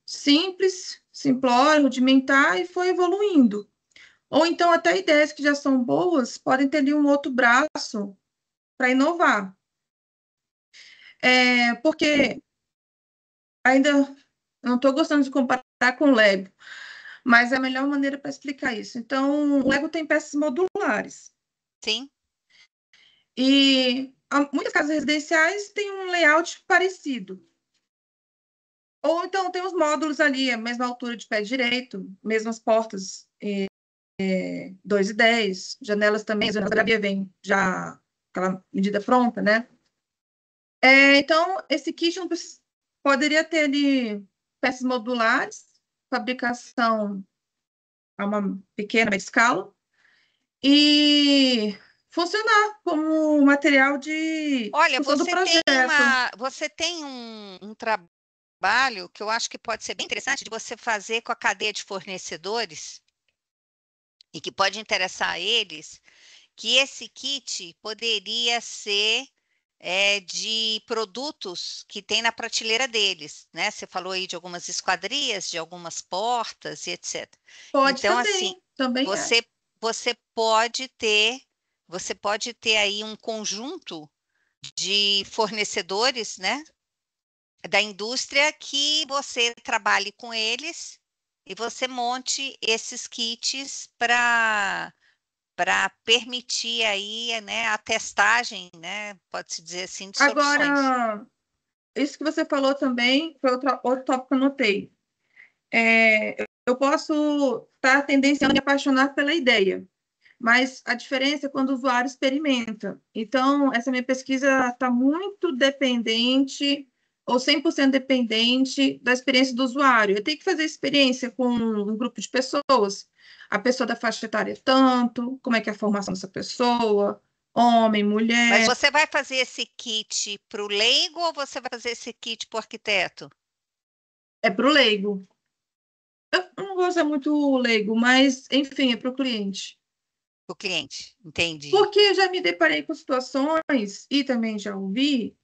simples, simplória, rudimentar e foi evoluindo. Ou então até ideias que já são boas podem ter ali um outro braço para inovar. Porque ainda não estou gostando de comparar com o Lego, mas é a melhor maneira para explicar isso. Então, o Lego tem peças modulares. Sim. E muitas casas residenciais têm um layout parecido. Ou então tem os módulos ali, a mesma altura de pé direito, mesmas portas, 2,10, janelas também, as janelas da Gabi vem já aquela medida pronta, né? Então, esse kit poderia ter ali peças modulares, fabricação a uma pequena escala, e funcionar como material de Olha, discussão do projeto. você tem um trabalho que eu acho que pode ser bem interessante de você fazer com a cadeia de fornecedores e que pode interessar a eles, que esse kit poderia ser de produtos que tem na prateleira deles, né? Você falou aí de algumas esquadrias, de algumas portas e etc. Pode Então, assim, também é. você você pode ter você pode ter aí um conjunto de fornecedores, né, da indústria que você trabalhe com eles e você monte esses kits para permitir aí, né, a testagem, né, pode-se dizer assim, de soluções. Agora, isso que você falou também foi outro tópico que eu notei. Eu posso estar tendenciando a me apaixonar pela ideia, mas a diferença é quando o usuário experimenta. Então, essa minha pesquisa está muito dependente, ou 100% dependente da experiência do usuário. Eu tenho que fazer experiência com um grupo de pessoas. A pessoa da faixa etária é tanto, como é que é a formação dessa pessoa, homem, Mas mulher, você vai fazer esse kit para o leigo ou você vai fazer esse kit para o arquiteto? é para o leigo. Eu não gosto de ser muito leigo, mas, enfim, é para o cliente. Para o cliente, entendi. Porque eu já me deparei com situações, e também já ouvi,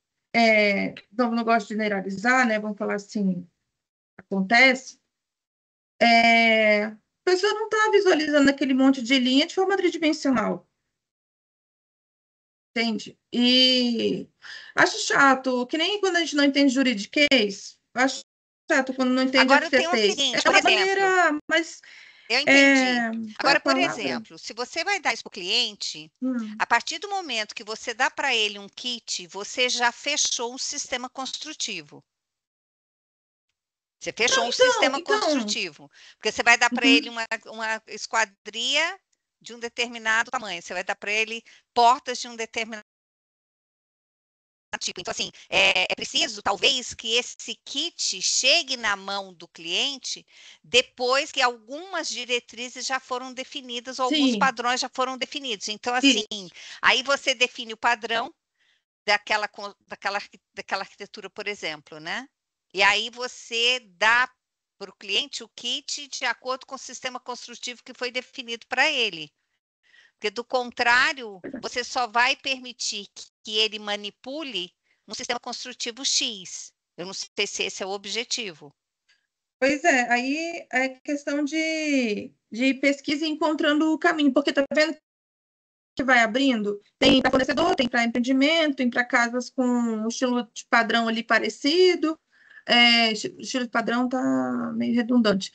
não gosto de generalizar, né? Vamos falar assim, acontece, a pessoa não está visualizando aquele monte de linha de forma tridimensional, entende? E acho chato, que nem quando a gente não entende juridiquês, acho chato quando não entende Agora eu tenho o FTTs. seguinte, É por uma exemplo, maneira mais Eu entendi. Agora, por palavra. exemplo, se você vai dar isso para o cliente, Hum. a partir do momento que você dá para ele um kit, você já fechou um sistema construtivo. Você fechou um sistema construtivo. Porque você vai dar para ele uma esquadria de um determinado tamanho. Você vai dar para ele portas de um determinado tipo. Então, assim, é preciso, talvez, que esse kit chegue na mão do cliente depois que algumas diretrizes já foram definidas ou alguns padrões já foram definidos. Então, assim, aí você define o padrão daquela arquitetura, por exemplo, né? E aí você dá para o cliente o kit de acordo com o sistema construtivo que foi definido para ele. Porque, do contrário, você só vai permitir que ele manipule um sistema construtivo X. Eu não sei se esse é o objetivo. Pois é, aí é questão de pesquisa e encontrando o caminho, porque tá vendo que vai abrindo? Tem para fornecedor, tem para empreendimento, tem para casas com um estilo de padrão ali parecido. Estilo de padrão tá meio redundante.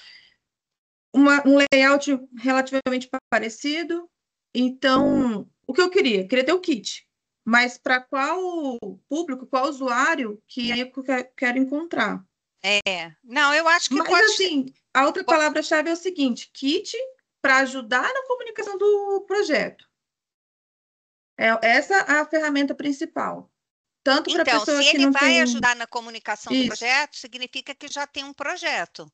Um layout relativamente parecido. Então, o que eu queria? Queria ter o kit. Mas para qual público, qual usuário que aí eu quero encontrar? Não, eu acho que Mas, pode assim, a outra palavra-chave é o seguinte: kit para ajudar na comunicação do projeto. Essa é a ferramenta principal. Tanto para a Então, pessoa se que ele não vai tem... ajudar na comunicação do projeto, significa que já tem um projeto.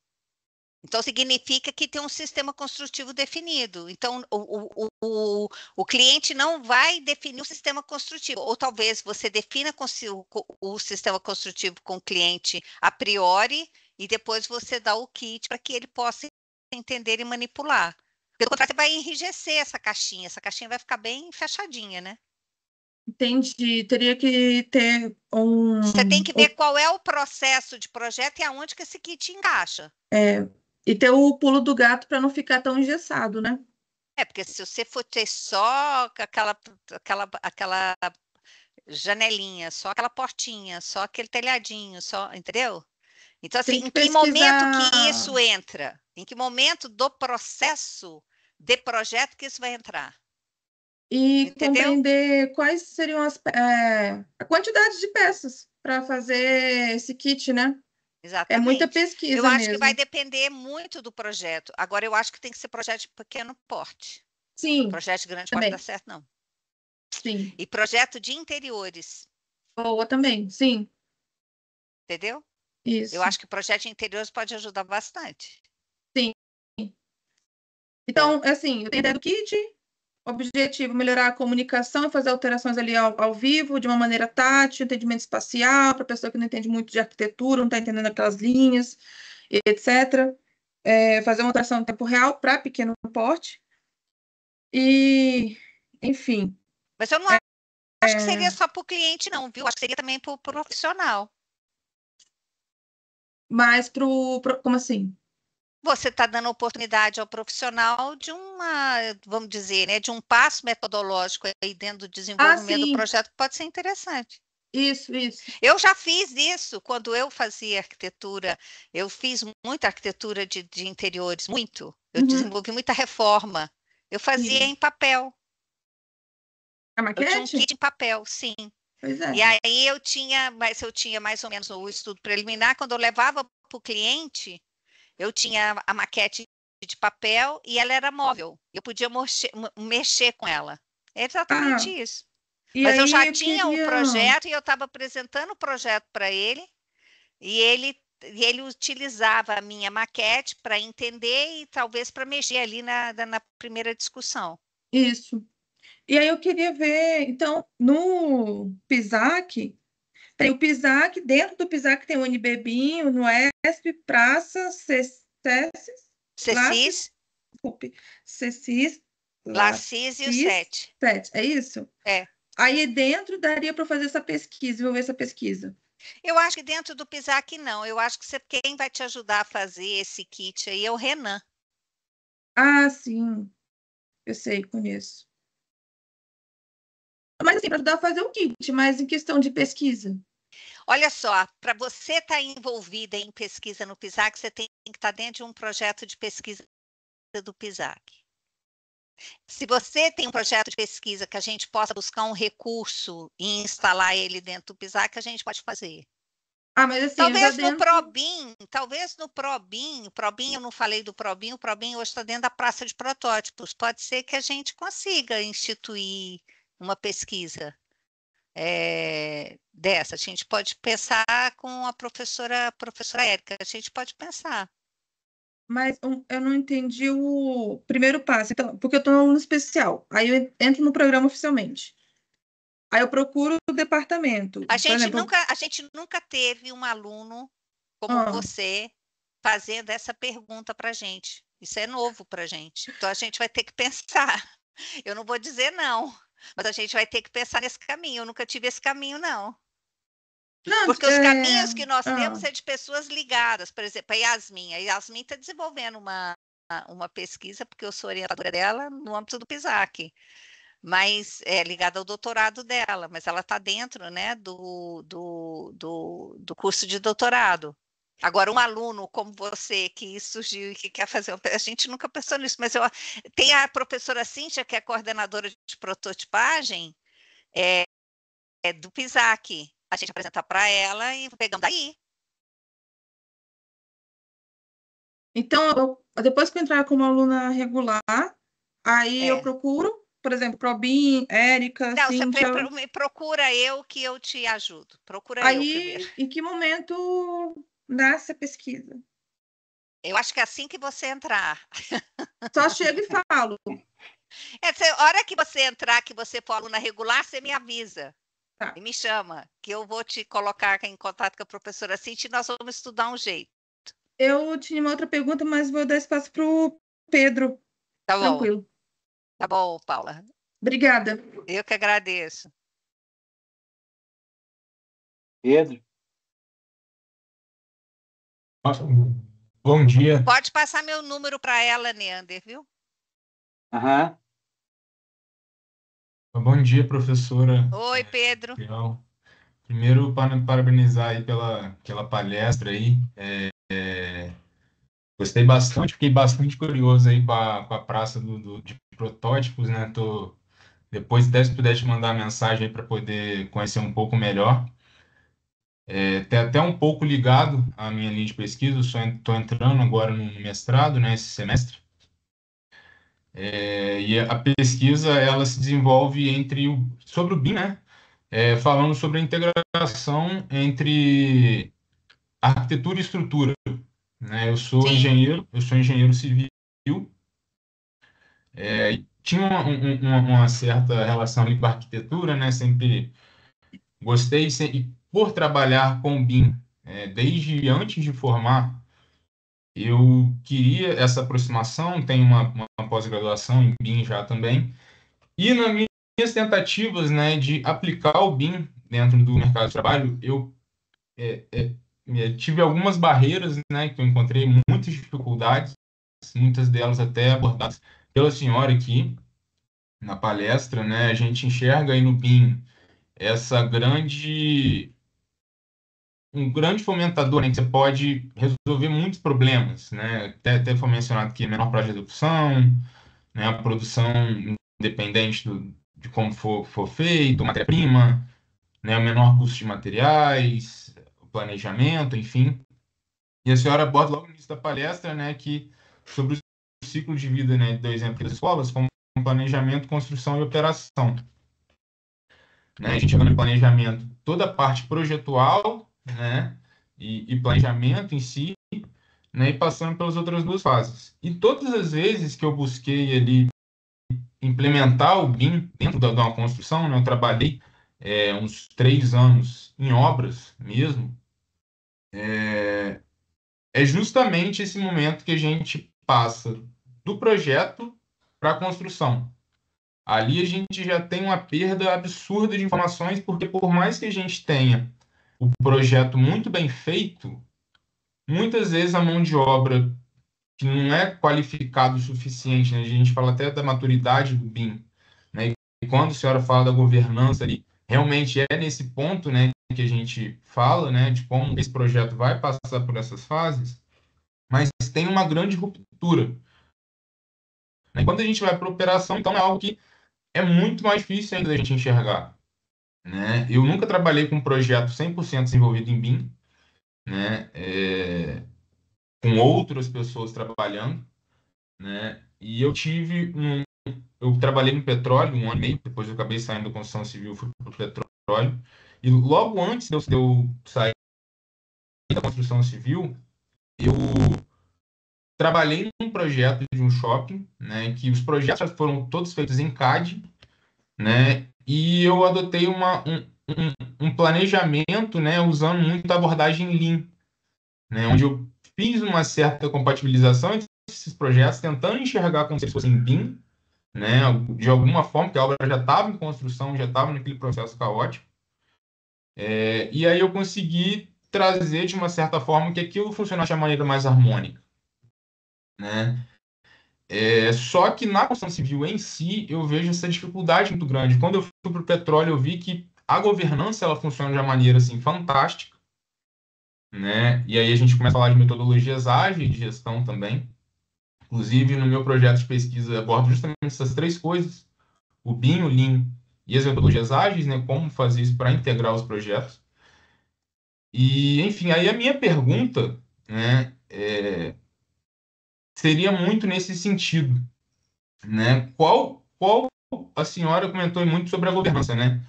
Então, significa que tem um sistema construtivo definido. Então, o cliente não vai definir o sistema construtivo. Ou talvez você defina o sistema construtivo com o cliente a priori e depois você dá o kit para que ele possa entender e manipular. Pelo contrário, você vai enrijecer essa caixinha. Essa caixinha vai ficar bem fechadinha, né? Entendi. Teria que ter um... Você tem que ver qual é o processo de projeto e aonde que esse kit encaixa. E ter o pulo do gato para não ficar tão engessado, né? Porque se você for ter só aquela janelinha, só aquela portinha, só aquele telhadinho, só, entendeu? Então, assim, em que momento que isso entra? Em que momento do processo de projeto que isso vai entrar? E entendeu? Compreender quais seriam a quantidade de peças para fazer esse kit, né? Exatamente. É muita pesquisa Eu acho mesmo. que vai depender muito do projeto. Agora, eu acho que tem que ser projeto de pequeno porte. Sim. Projeto de grande também. porte dá certo, não. Sim. E projeto de interiores. Boa também, sim. Entendeu? Isso. Eu acho que projeto de interiores pode ajudar bastante. Sim. Então, assim, eu tenho ideia do kit, objetivo, melhorar a comunicação e fazer alterações ali ao vivo, de uma maneira tátil, entendimento espacial, para a pessoa que não entende muito de arquitetura, não está entendendo aquelas linhas, etc. Fazer uma alteração em tempo real para pequeno porte. E, enfim. Mas eu não acho que seria só para o cliente, não, viu? Acho que seria também para o profissional. Mas como assim? Você está dando oportunidade ao profissional de vamos dizer, né, de um passo metodológico aí dentro do desenvolvimento do projeto que pode ser interessante. Isso. Eu já fiz isso quando eu fazia arquitetura. Eu fiz muita arquitetura de interiores, muito. Eu desenvolvi muita reforma. Eu fazia em papel. A maquete? Eu tinha um kit em papel, sim. Pois é. E aí eu tinha mais ou menos o estudo preliminar. Quando eu levava para o cliente, eu tinha a maquete de papel e ela era móvel. Eu podia mexer com ela. É exatamente isso. Mas eu já tinha o projeto e eu estava apresentando o projeto para ele e ele utilizava a minha maquete para entender e talvez para mexer ali na primeira discussão. Isso. E aí eu queria ver, então, no PISAC, tem o PISAC, dentro do PISAC tem o NBBinho, no ESP, Praça, CECIS, LACIS e o 7. É isso? Aí dentro daria para fazer essa pesquisa, vou ver essa pesquisa. Eu acho que dentro do PISAC não, eu acho que quem vai te ajudar a fazer esse kit aí é o Renan. Ah, sim, eu sei, conheço. Mas assim, para ajudar a fazer o kit, mas em questão de pesquisa. Olha só, para você estar envolvida em pesquisa no PISAC, você tem que estar dentro de um projeto de pesquisa do PISAC. Se você tem um projeto de pesquisa que a gente possa buscar um recurso e instalar ele dentro do PISAC, a gente pode fazer. Mas assim, Talvez no ProBIM, o ProBIM, eu não falei do ProBIM, o ProBIM hoje está dentro da praça de protótipos. Pode ser que a gente consiga instituir uma pesquisa dessa. A gente pode pensar com a professora Érica, a gente pode pensar. Mas eu não entendi o primeiro passo, então, porque eu estou no aluno especial. Aí eu entro no programa oficialmente. Aí eu procuro o departamento. A gente exemplo, nunca teve um aluno como você fazendo essa pergunta para a gente. Isso é novo para a gente. Então, a gente vai ter que pensar. Eu não vou dizer não, mas a gente vai ter que pensar nesse caminho. Eu nunca tive esse caminho, não. Porque os caminhos que nós temos é de pessoas ligadas. Por exemplo, a Yasmin. A Yasmin está desenvolvendo uma pesquisa, porque eu sou orientadora dela no âmbito do PISAC, mas é ligada ao doutorado dela, mas ela está dentro, né, do curso de doutorado. Agora, um aluno como você, que surgiu e que quer fazer a gente nunca pensou nisso, mas tem a professora Cíntia, que é coordenadora de prototipagem do PISAC. A gente apresenta para ela e pegamos daí. Então, depois que eu entrar como aluna regular, aí eu procuro, por exemplo, ProBIM, Érica, Cíntia. Não, você procura eu que eu te ajudo. Procura eu primeiro. Em que momento nasce a pesquisa? Eu acho que é assim que você entrar. Só chego e falo. A hora que você entrar, que você for aluna regular, você me avisa. Tá. E me chama, que eu vou te colocar em contato com a professora Cintia e nós vamos estudar um jeito. Eu tinha uma outra pergunta, mas vou dar espaço para o Pedro. Tá bom. Tranquilo. Tá bom, Paula. Obrigada. Eu que agradeço. Pedro? Bom dia. Pode passar meu número para ela, Neander, viu? Aham. Bom dia, professora. Oi, Pedro. Primeiro, parabenizar aí pela palestra aí. Gostei bastante, fiquei bastante curioso aí com a praça de protótipos, né? Depois, até se puder te mandar uma mensagem aí para poder conhecer um pouco melhor. Tem até um pouco ligado à minha linha de pesquisa, eu estou entrando agora no mestrado, né, esse semestre. E a pesquisa, ela se desenvolve sobre o BIM, né? Falando sobre a integração entre arquitetura e estrutura, né? Eu sou engenheiro civil, tinha uma certa relação ali com a arquitetura, né? Sempre gostei, e por trabalhar com BIM, desde antes de formar, eu queria essa aproximação, tenho uma pós-graduação em BIM já também, e nas minhas tentativas, né, de aplicar o BIM dentro do mercado de trabalho, eu tive algumas barreiras, né, que eu encontrei muitas dificuldades, muitas delas até abordadas pela senhora aqui na palestra, né? A gente enxerga aí no BIM um grande fomentador, né, que você pode resolver muitos problemas, né? Até foi mencionado aqui menor prazo de execução, né, a produção independente de como for feito, matéria-prima, né, o menor custo de materiais, o planejamento, enfim. E a senhora aborda logo no início da palestra, né, que sobre o ciclo de vida, né, do exemplo das escolas, como planejamento, construção e operação. Né, a gente chega no planejamento, toda a parte projetual, né, e planejamento em si, né, e passando pelas outras duas fases. E todas as vezes que eu busquei ali implementar o BIM dentro de uma construção, né, eu trabalhei uns 3 anos em obras mesmo, é justamente esse momento que a gente passa do projeto para a construção. Ali a gente já tem uma perda absurda de informações, porque por mais que a gente tenha o projeto muito bem feito, muitas vezes a mão de obra que não é qualificado o suficiente, né? A gente fala até da maturidade do BIM, né? E quando a senhora fala da governança ali, realmente é nesse ponto, né, que a gente fala, né, de como esse projeto vai passar por essas fases, mas tem uma grande ruptura, Né? Quando a gente vai para operação, então é algo que é muito mais difícil ainda da gente enxergar. Né? Eu nunca trabalhei com um projeto 100% desenvolvido em BIM, né? Com outras pessoas trabalhando, né? E eu trabalhei no petróleo 1 ano e meio, depois eu acabei saindo da construção civil, fui para o petróleo, e logo antes de eu sair da construção civil, eu trabalhei num projeto de um shopping, né? Que os projetos foram todos feitos em CAD, né? E eu adotei um planejamento, né? Usando muito a abordagem Lean, né? Onde eu fiz uma certa compatibilização entre esses projetos, tentando enxergar como se eles fossem BIM, né? De alguma forma, que a obra já estava em construção, já estava naquele processo caótico. E aí eu consegui trazer, de uma certa forma, que aquilo funcionasse de uma maneira mais harmônica, né? Só que na construção civil em si, eu vejo essa dificuldade muito grande. Quando eu fui para o petróleo, eu vi que a governança ela funciona de uma maneira assim, fantástica, né? E aí a gente começa a falar de metodologias ágeis de gestão também. Inclusive, no meu projeto de pesquisa, eu abordo justamente essas três coisas: o BIM, o Lean e as metodologias ágeis, né? Como fazer isso para integrar os projetos. E, enfim, aí a minha pergunta, né, seria muito nesse sentido, né? Qual a senhora comentou muito sobre a governança, né?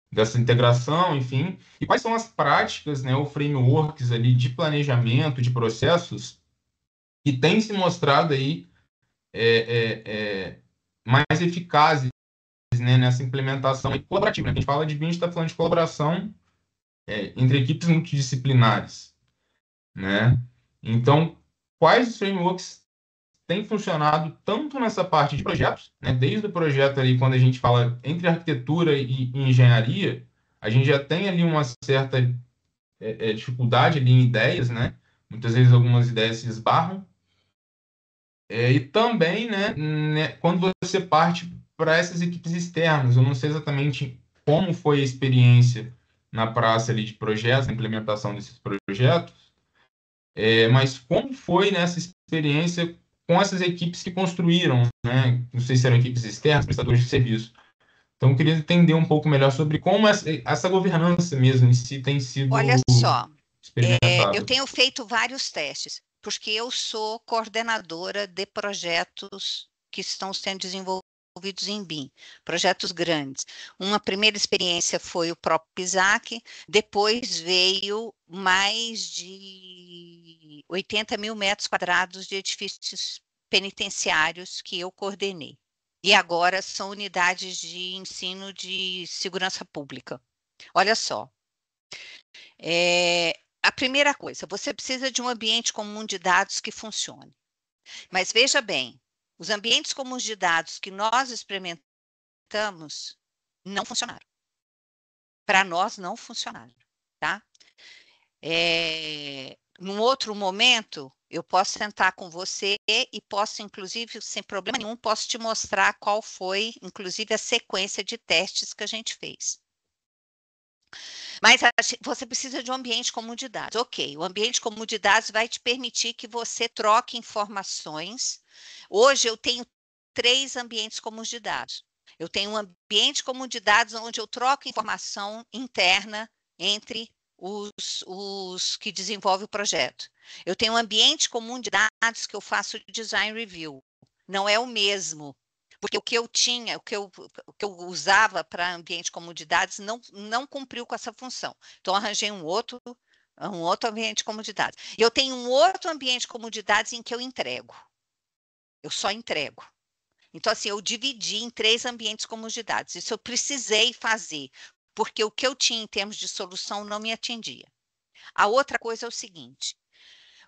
Dessa integração, enfim, e quais são as práticas, né, ou frameworks ali de planejamento de processos que têm se mostrado aí mais eficazes, né, nessa implementação colaborativa, né? A gente fala de BIM, a gente está falando de colaboração entre equipes multidisciplinares, né? Então, quais os frameworks têm funcionado tanto nessa parte de projetos, né? Desde o projeto ali, quando a gente fala entre arquitetura e engenharia, a gente já tem ali uma certa dificuldade ali em ideias, né? Muitas vezes algumas ideias se esbarram. E também, né, quando você parte para essas equipes externas, eu não sei exatamente como foi a experiência na praça ali de projetos, na implementação desses projetos, mas como foi nessa experiência com essas equipes que construíram, né? Não sei se eram equipes externas, prestadores de serviço. Então, eu queria entender um pouco melhor sobre como essa governança mesmo em si tem sido Olha só, eu experimentada. tenho feito vários testes, porque eu sou coordenadora de projetos que estão sendo desenvolvidos em BIM, projetos grandes. Uma primeira experiência foi o próprio PISAC, depois veio mais de 80 mil metros quadrados de edifícios penitenciários que eu coordenei. E agora são unidades de ensino de segurança pública. Olha só. A primeira coisa, você precisa de um ambiente comum de dados que funcione. Mas veja bem, os ambientes comuns de dados que nós experimentamos não funcionaram. Para nós não funcionaram, tá? Num outro momento, eu posso sentar com você e posso, inclusive, sem problema nenhum, posso te mostrar qual foi, inclusive, a sequência de testes que a gente fez. Mas você precisa de um ambiente comum de dados. Ok, o ambiente comum de dados vai te permitir que você troque informações. Hoje eu tenho 3 ambientes comuns de dados. Eu tenho um ambiente comum de dados onde eu troco informação interna entre os que desenvolvem o projeto. Eu tenho um ambiente comum de dados que eu faço design review. Não é o mesmo. Porque o que eu tinha, o que eu usava para ambiente comum de dados não cumpriu com essa função. Então, arranjei um outro ambiente comum de dados. E eu tenho um outro ambiente comum de dados em que eu entrego. Eu só entrego. Então, assim, eu dividi em 3 ambientes comuns de dados. Isso eu precisei fazer, porque o que eu tinha em termos de solução não me atingia. A outra coisa é o seguinte: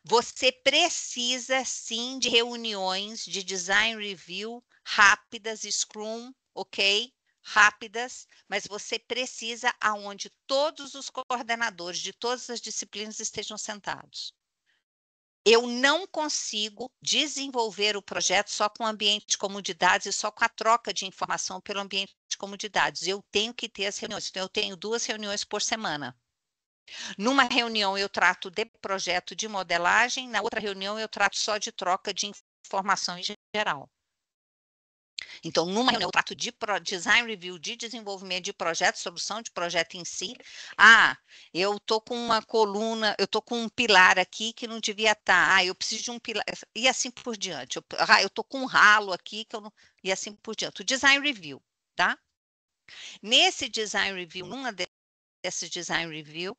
você precisa, sim, de reuniões de design review rápidas, Scrum, ok? Rápidas, mas você precisa aonde todos os coordenadores de todas as disciplinas estejam sentados. Eu não consigo desenvolver o projeto só com o ambiente comum de dados e só com a troca de informação pelo ambiente comum de dados. Eu tenho que ter as reuniões. Então, eu tenho 2 reuniões por semana. Numa reunião eu trato de projeto de modelagem, na outra reunião eu trato só de troca de informação em geral. Então, numa reunião, eu trato de design review, de desenvolvimento de projeto, solução de projeto em si. Eu estou com uma coluna, eu estou com um pilar aqui que não devia estar. Eu preciso de um pilar, e assim por diante. Eu estou com um ralo aqui, que eu não... e assim por diante. O design review, tá? Nesse design review, numa desses design review,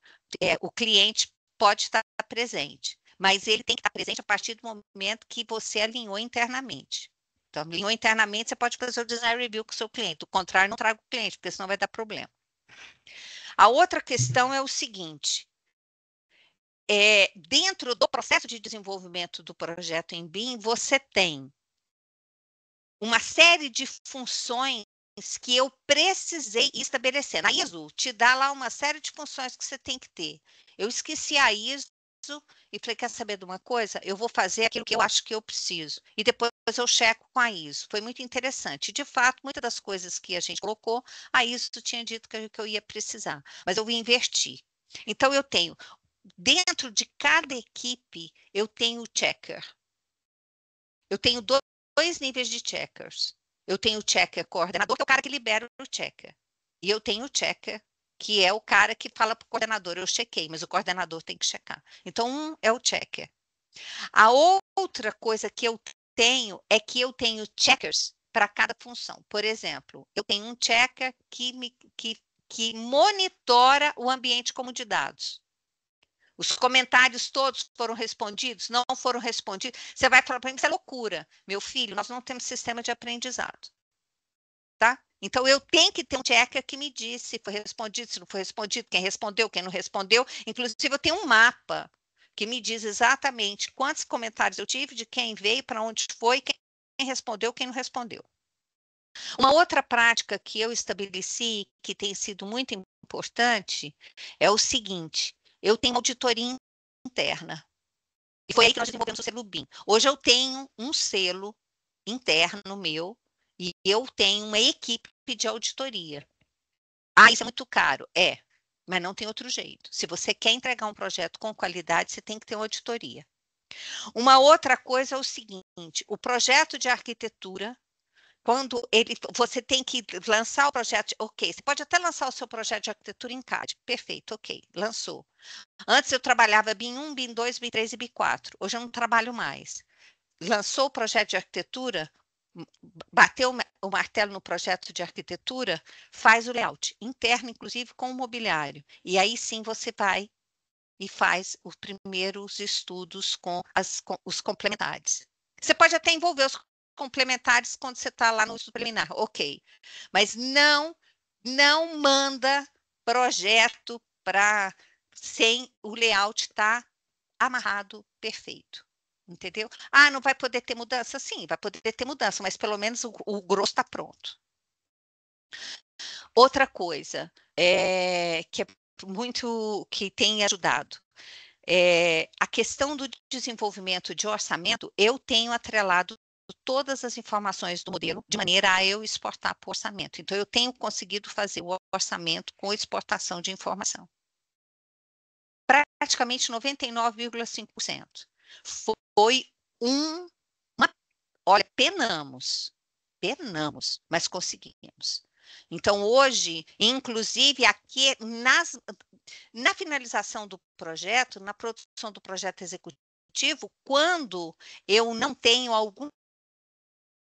o cliente pode estar presente, mas ele tem que estar presente a partir do momento que você alinhou internamente. Então, alinhou internamente, você pode fazer o design review com o seu cliente. Do contrário, não traga o cliente, porque senão vai dar problema. A outra questão é o seguinte, dentro do processo de desenvolvimento do projeto em BIM, você tem uma série de funções que eu precisei estabelecer. A ISO te dá lá uma série de funções que você tem que ter. Eu esqueci a ISO e falei, quer saber de uma coisa? Eu vou fazer aquilo que eu acho que eu preciso. E depois eu checo com a ISO. Foi muito interessante. De fato, muitas das coisas que a gente colocou, a ISO tinha dito que eu ia precisar. Mas eu inverti. Então, eu tenho, dentro de cada equipe, eu tenho o checker. Eu tenho dois níveis de checkers. Eu tenho o checker coordenador, que é o cara que libera o checker. E eu tenho o checker, que é o cara que fala para o coordenador, eu chequei, mas o coordenador tem que checar. Então, um é o checker. A outra coisa que eu tenho é que eu tenho checkers para cada função. Por exemplo, eu tenho um checker que monitora o ambiente comum de dados. Os comentários todos foram respondidos? Não foram respondidos? Você vai falar para mim, isso é loucura. Meu filho, nós não temos sistema de aprendizado. Tá? Então, eu tenho que ter um checker que me diz se foi respondido, se não foi respondido, quem respondeu, quem não respondeu. Inclusive, eu tenho um mapa que me diz exatamente quantos comentários eu tive, de quem veio, para onde foi, quem respondeu, quem não respondeu. Uma outra prática que eu estabeleci, que tem sido muito importante, é o seguinte, eu tenho auditoria interna. E foi aí que nós desenvolvemos o selo BIM. Hoje eu tenho um selo interno meu e eu tenho uma equipe de auditoria. Isso é muito caro? Mas não tem outro jeito. Se você quer entregar um projeto com qualidade, você tem que ter uma auditoria. Uma outra coisa é o seguinte, o projeto de arquitetura, quando você tem que lançar o projeto, ok, você pode até lançar o seu projeto de arquitetura em CAD, perfeito, ok, lançou. Antes eu trabalhava BIM 1, BIM 2, BIM 3 e BIM 4, hoje eu não trabalho mais. Lançou o projeto de arquitetura, bateu o martelo no projeto de arquitetura, faz o layout, interno inclusive com o mobiliário, e aí sim você vai e faz os primeiros estudos com os complementares. Você pode até envolver os complementares quando você está lá no estudo preliminar, ok. Mas não manda projeto sem o layout estar amarrado perfeito. Entendeu? Não vai poder ter mudança? Sim, vai poder ter mudança, mas pelo menos o grosso está pronto. Outra coisa que é muito que tem ajudado. A questão do desenvolvimento de orçamento, eu tenho atrelado todas as informações do modelo de maneira a eu exportar para o orçamento. Então, eu tenho conseguido fazer o orçamento com exportação de informação. Praticamente 99,5%. Foi olha, penamos, mas conseguimos. Então, hoje, inclusive, aqui na finalização do projeto, na produção do projeto executivo, quando eu não tenho algum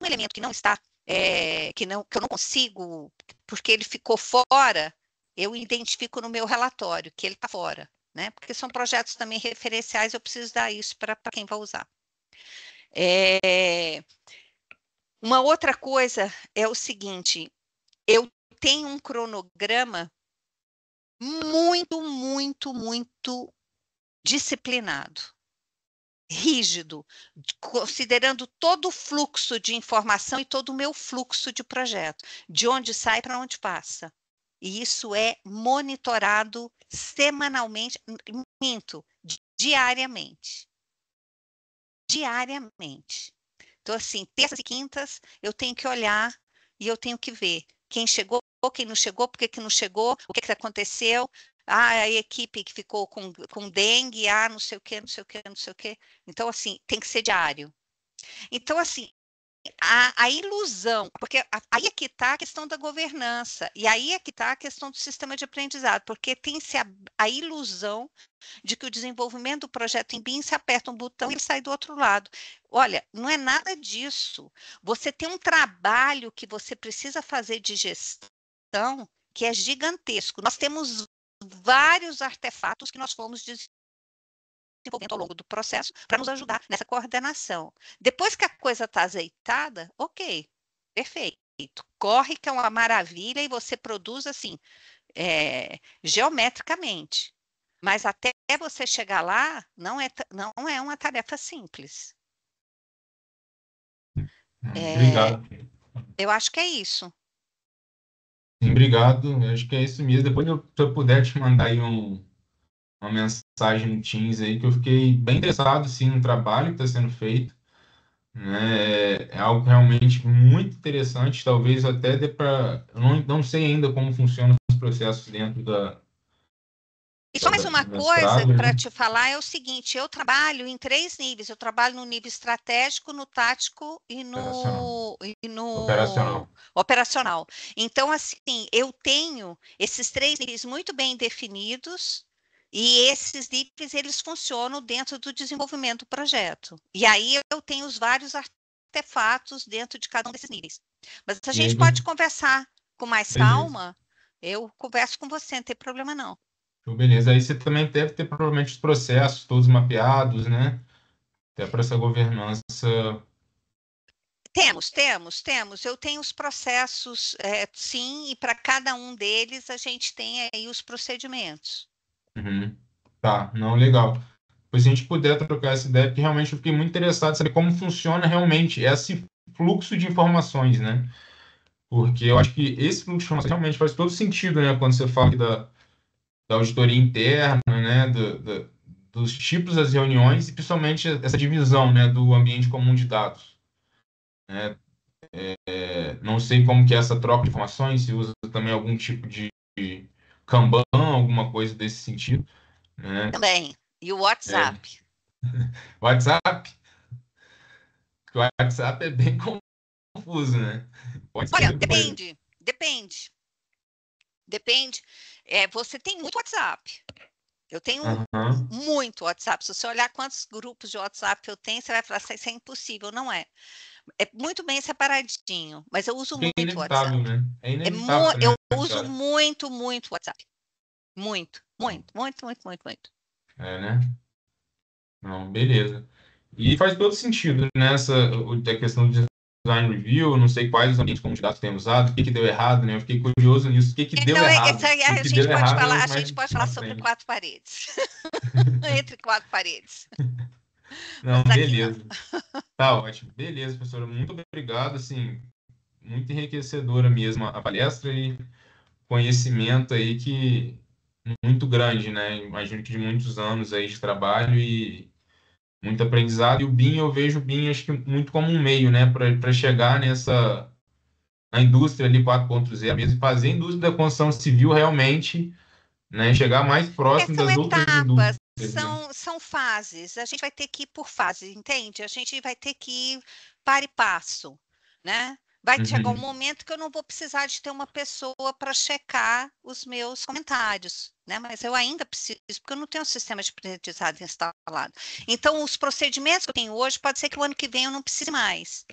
elemento que não está, que eu não consigo, porque ele ficou fora, eu identifico no meu relatório que ele está fora, né? Porque são projetos também referenciais, eu preciso dar isso para quem vai usar. Uma outra coisa é o seguinte, eu tenho um cronograma muito disciplinado, rígido, considerando todo o fluxo de informação e todo o meu fluxo de projeto, de onde sai para onde passa. E isso é monitorado semanalmente, diariamente. Diariamente. Então, assim, terças e quintas, eu tenho que olhar e eu tenho que ver quem chegou, quem não chegou, por que não chegou, o que aconteceu. A equipe que ficou com dengue, não sei o quê. Então, assim, tem que ser diário. Então, assim, a ilusão, porque aí é que está a questão da governança, e aí é que está a questão do sistema de aprendizado, porque tem-se a ilusão de que o desenvolvimento do projeto em BIM, se aperta um botão e ele sai do outro lado. Olha, não é nada disso. Você tem um trabalho que você precisa fazer de gestão que é gigantesco. Nós temos vários artefatos que nós fomos desenvolvendo ao longo do processo para nos ajudar nessa coordenação. Depois que a coisa está azeitada, ok, perfeito. Corre que é uma maravilha e você produz assim, geometricamente. Mas até você chegar lá, não é uma tarefa simples. Obrigado. Eu acho que é isso. Obrigado, eu acho que é isso mesmo. Depois, se eu puder te mandar aí uma mensagem no Teams aí, que eu fiquei bem interessado, sim, no trabalho que está sendo feito, né? É algo realmente muito interessante, talvez até dê para... Eu não sei ainda como funcionam os processos dentro E só mais uma do coisa mestrado, para né? te falar é o seguinte, eu trabalho em 3 níveis, eu trabalho no nível estratégico, no tático e no Operacional. operacional. Então, assim, eu tenho esses 3 níveis muito bem definidos e esses níveis, eles funcionam dentro do desenvolvimento do projeto. E aí eu tenho os vários artefatos dentro de cada um desses níveis. Mas a E aí, gente pode conversar com mais beleza. calma, eu converso com você, não tem problema não. Então, beleza. Aí você também deve ter provavelmente os processos todos mapeados, né? Até para essa governança. Temos. Eu tenho os processos, sim, e para cada um deles a gente tem aí os procedimentos. Uhum. Tá, não, legal. Pois se a gente puder trocar essa ideia, porque realmente eu fiquei muito interessado em saber como funciona realmente esse fluxo de informações, né? Porque eu acho que esse fluxo de informações realmente faz todo sentido, né? Quando você fala da auditoria interna, né? Dos tipos das reuniões e principalmente essa divisão, né? Do ambiente comum de dados, né? Não sei como que é essa troca de informações, se usa também algum tipo de Kanban, alguma coisa desse sentido, né? Também. E o É, WhatsApp. WhatsApp, que o WhatsApp é bem confuso, né? Pode ser Olha, muita coisa. depende. Você tem muito WhatsApp. Eu tenho Aham. muito WhatsApp. Se você olhar quantos grupos de WhatsApp eu tenho, você vai falar que isso é impossível. Não é. É muito bem separadinho, mas eu uso Porque é muito inevitável, WhatsApp. né? É inevitável também Eu o uso WhatsApp. muito WhatsApp. Muito. Não, Muito. né? Não, beleza. E faz todo sentido nessa a questão do design review, não sei quais os ambientes como dados tem usado, o que que deu errado, né? Eu fiquei curioso nisso. O que que deu Não, errado? essa aí O a que gente deu pode errado falar, é a mais gente pode falar na sobre frente. 4 paredes. Entre 4 paredes. Não, Mas aqui não. beleza. Tá ótimo. Beleza, professora. Muito obrigado, assim, muito enriquecedora mesmo a palestra e conhecimento aí que muito grande, né? Imagino que de muitos anos aí de trabalho e muito aprendizado. E o BIM, eu vejo o BIM acho que muito como um meio, né, para chegar na indústria ali 4.0 mesmo, e fazer a indústria da construção civil realmente, né, chegar mais próximo São das outras etapas, indústrias, né? são fases. A gente vai ter que ir por fases, entende? A gente vai ter que ir para e passo, né? Vai chegar um Uhum, momento que eu não vou precisar de ter uma pessoa para checar os meus comentários, né? Mas eu ainda preciso, porque eu não tenho um sistema de aprendizado instalado. Então, os procedimentos que eu tenho hoje, pode ser que o ano que vem eu não precise mais.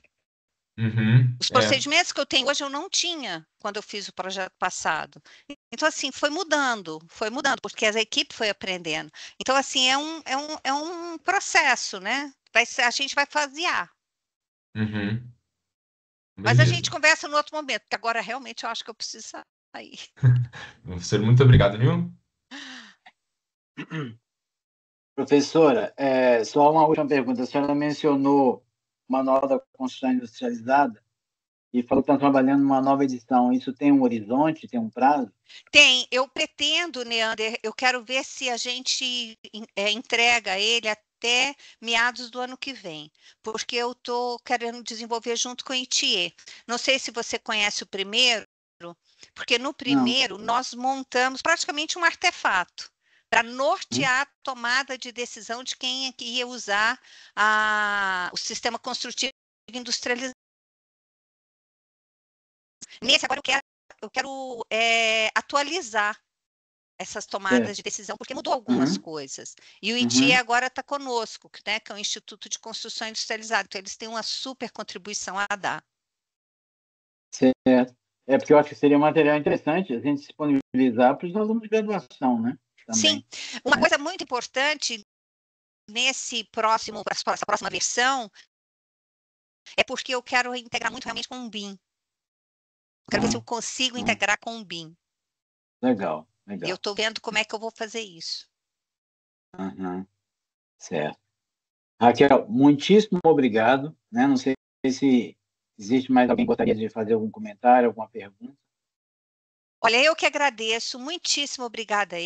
uhum, Os procedimentos que eu tenho hoje eu não tinha quando eu fiz o projeto passado. Então, assim, foi mudando, porque a equipe foi aprendendo. Então, assim, é um processo, né? A gente vai fasear. uhum, Mas a beleza. gente conversa no outro momento, porque agora realmente eu acho que eu preciso sair. Professor, muito obrigado, viu? Professora, só uma última pergunta. A senhora mencionou o Manual da Construção Industrializada e falou que está trabalhando numa nova edição. Isso tem um horizonte, tem um prazo? Eu pretendo, Neander, eu quero ver se a gente entrega ele até meados do ano que vem, porque eu estou querendo desenvolver junto com o ITIE. Não sei se você conhece o primeiro, porque no Não. primeiro nós montamos praticamente um artefato para nortear a tomada de decisão de quem é que ia usar o sistema construtivo industrializado. Nesse agora eu quero atualizar essas tomadas de decisão, porque mudou algumas coisas. E o ITIE agora está conosco, né, que é o Instituto de Construção Industrializada. Então, eles têm uma super contribuição a dar. Certo. Porque eu acho que seria um material interessante a gente disponibilizar para os alunos de graduação, né? Também. Sim. Uma coisa muito importante essa próxima versão, é porque eu quero integrar muito realmente com o BIM. Quero ver se eu consigo integrar com o BIM. Legal. E eu estou vendo como é que eu vou fazer isso. Certo. Raquel, muitíssimo obrigado. Né? Não sei se existe mais alguém que gostaria de fazer algum comentário, alguma pergunta. Olha, eu que agradeço. Muitíssimo obrigada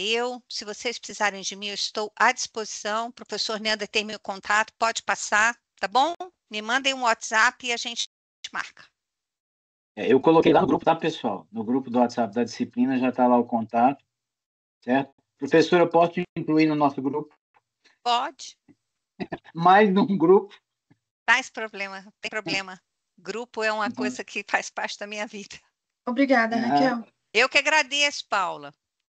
Se vocês precisarem de mim, eu estou à disposição. O professor Neander tem meu contato, pode passar, tá bom? Me mandem um WhatsApp e a gente marca. Eu coloquei lá no grupo, tá, pessoal? No grupo do WhatsApp da disciplina já está lá o contato, certo? Professora, eu posso te incluir no nosso grupo? Pode. Mais num grupo? Traz problema, não tem problema. Grupo é uma coisa que faz parte da minha vida. Obrigada, Raquel. Eu que agradeço, Paula.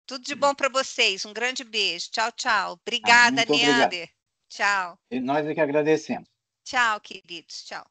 Tudo de bom para vocês. Um grande beijo. Tchau, tchau. Obrigada, Neander. Tchau. E nós é que agradecemos. Tchau, queridos. Tchau.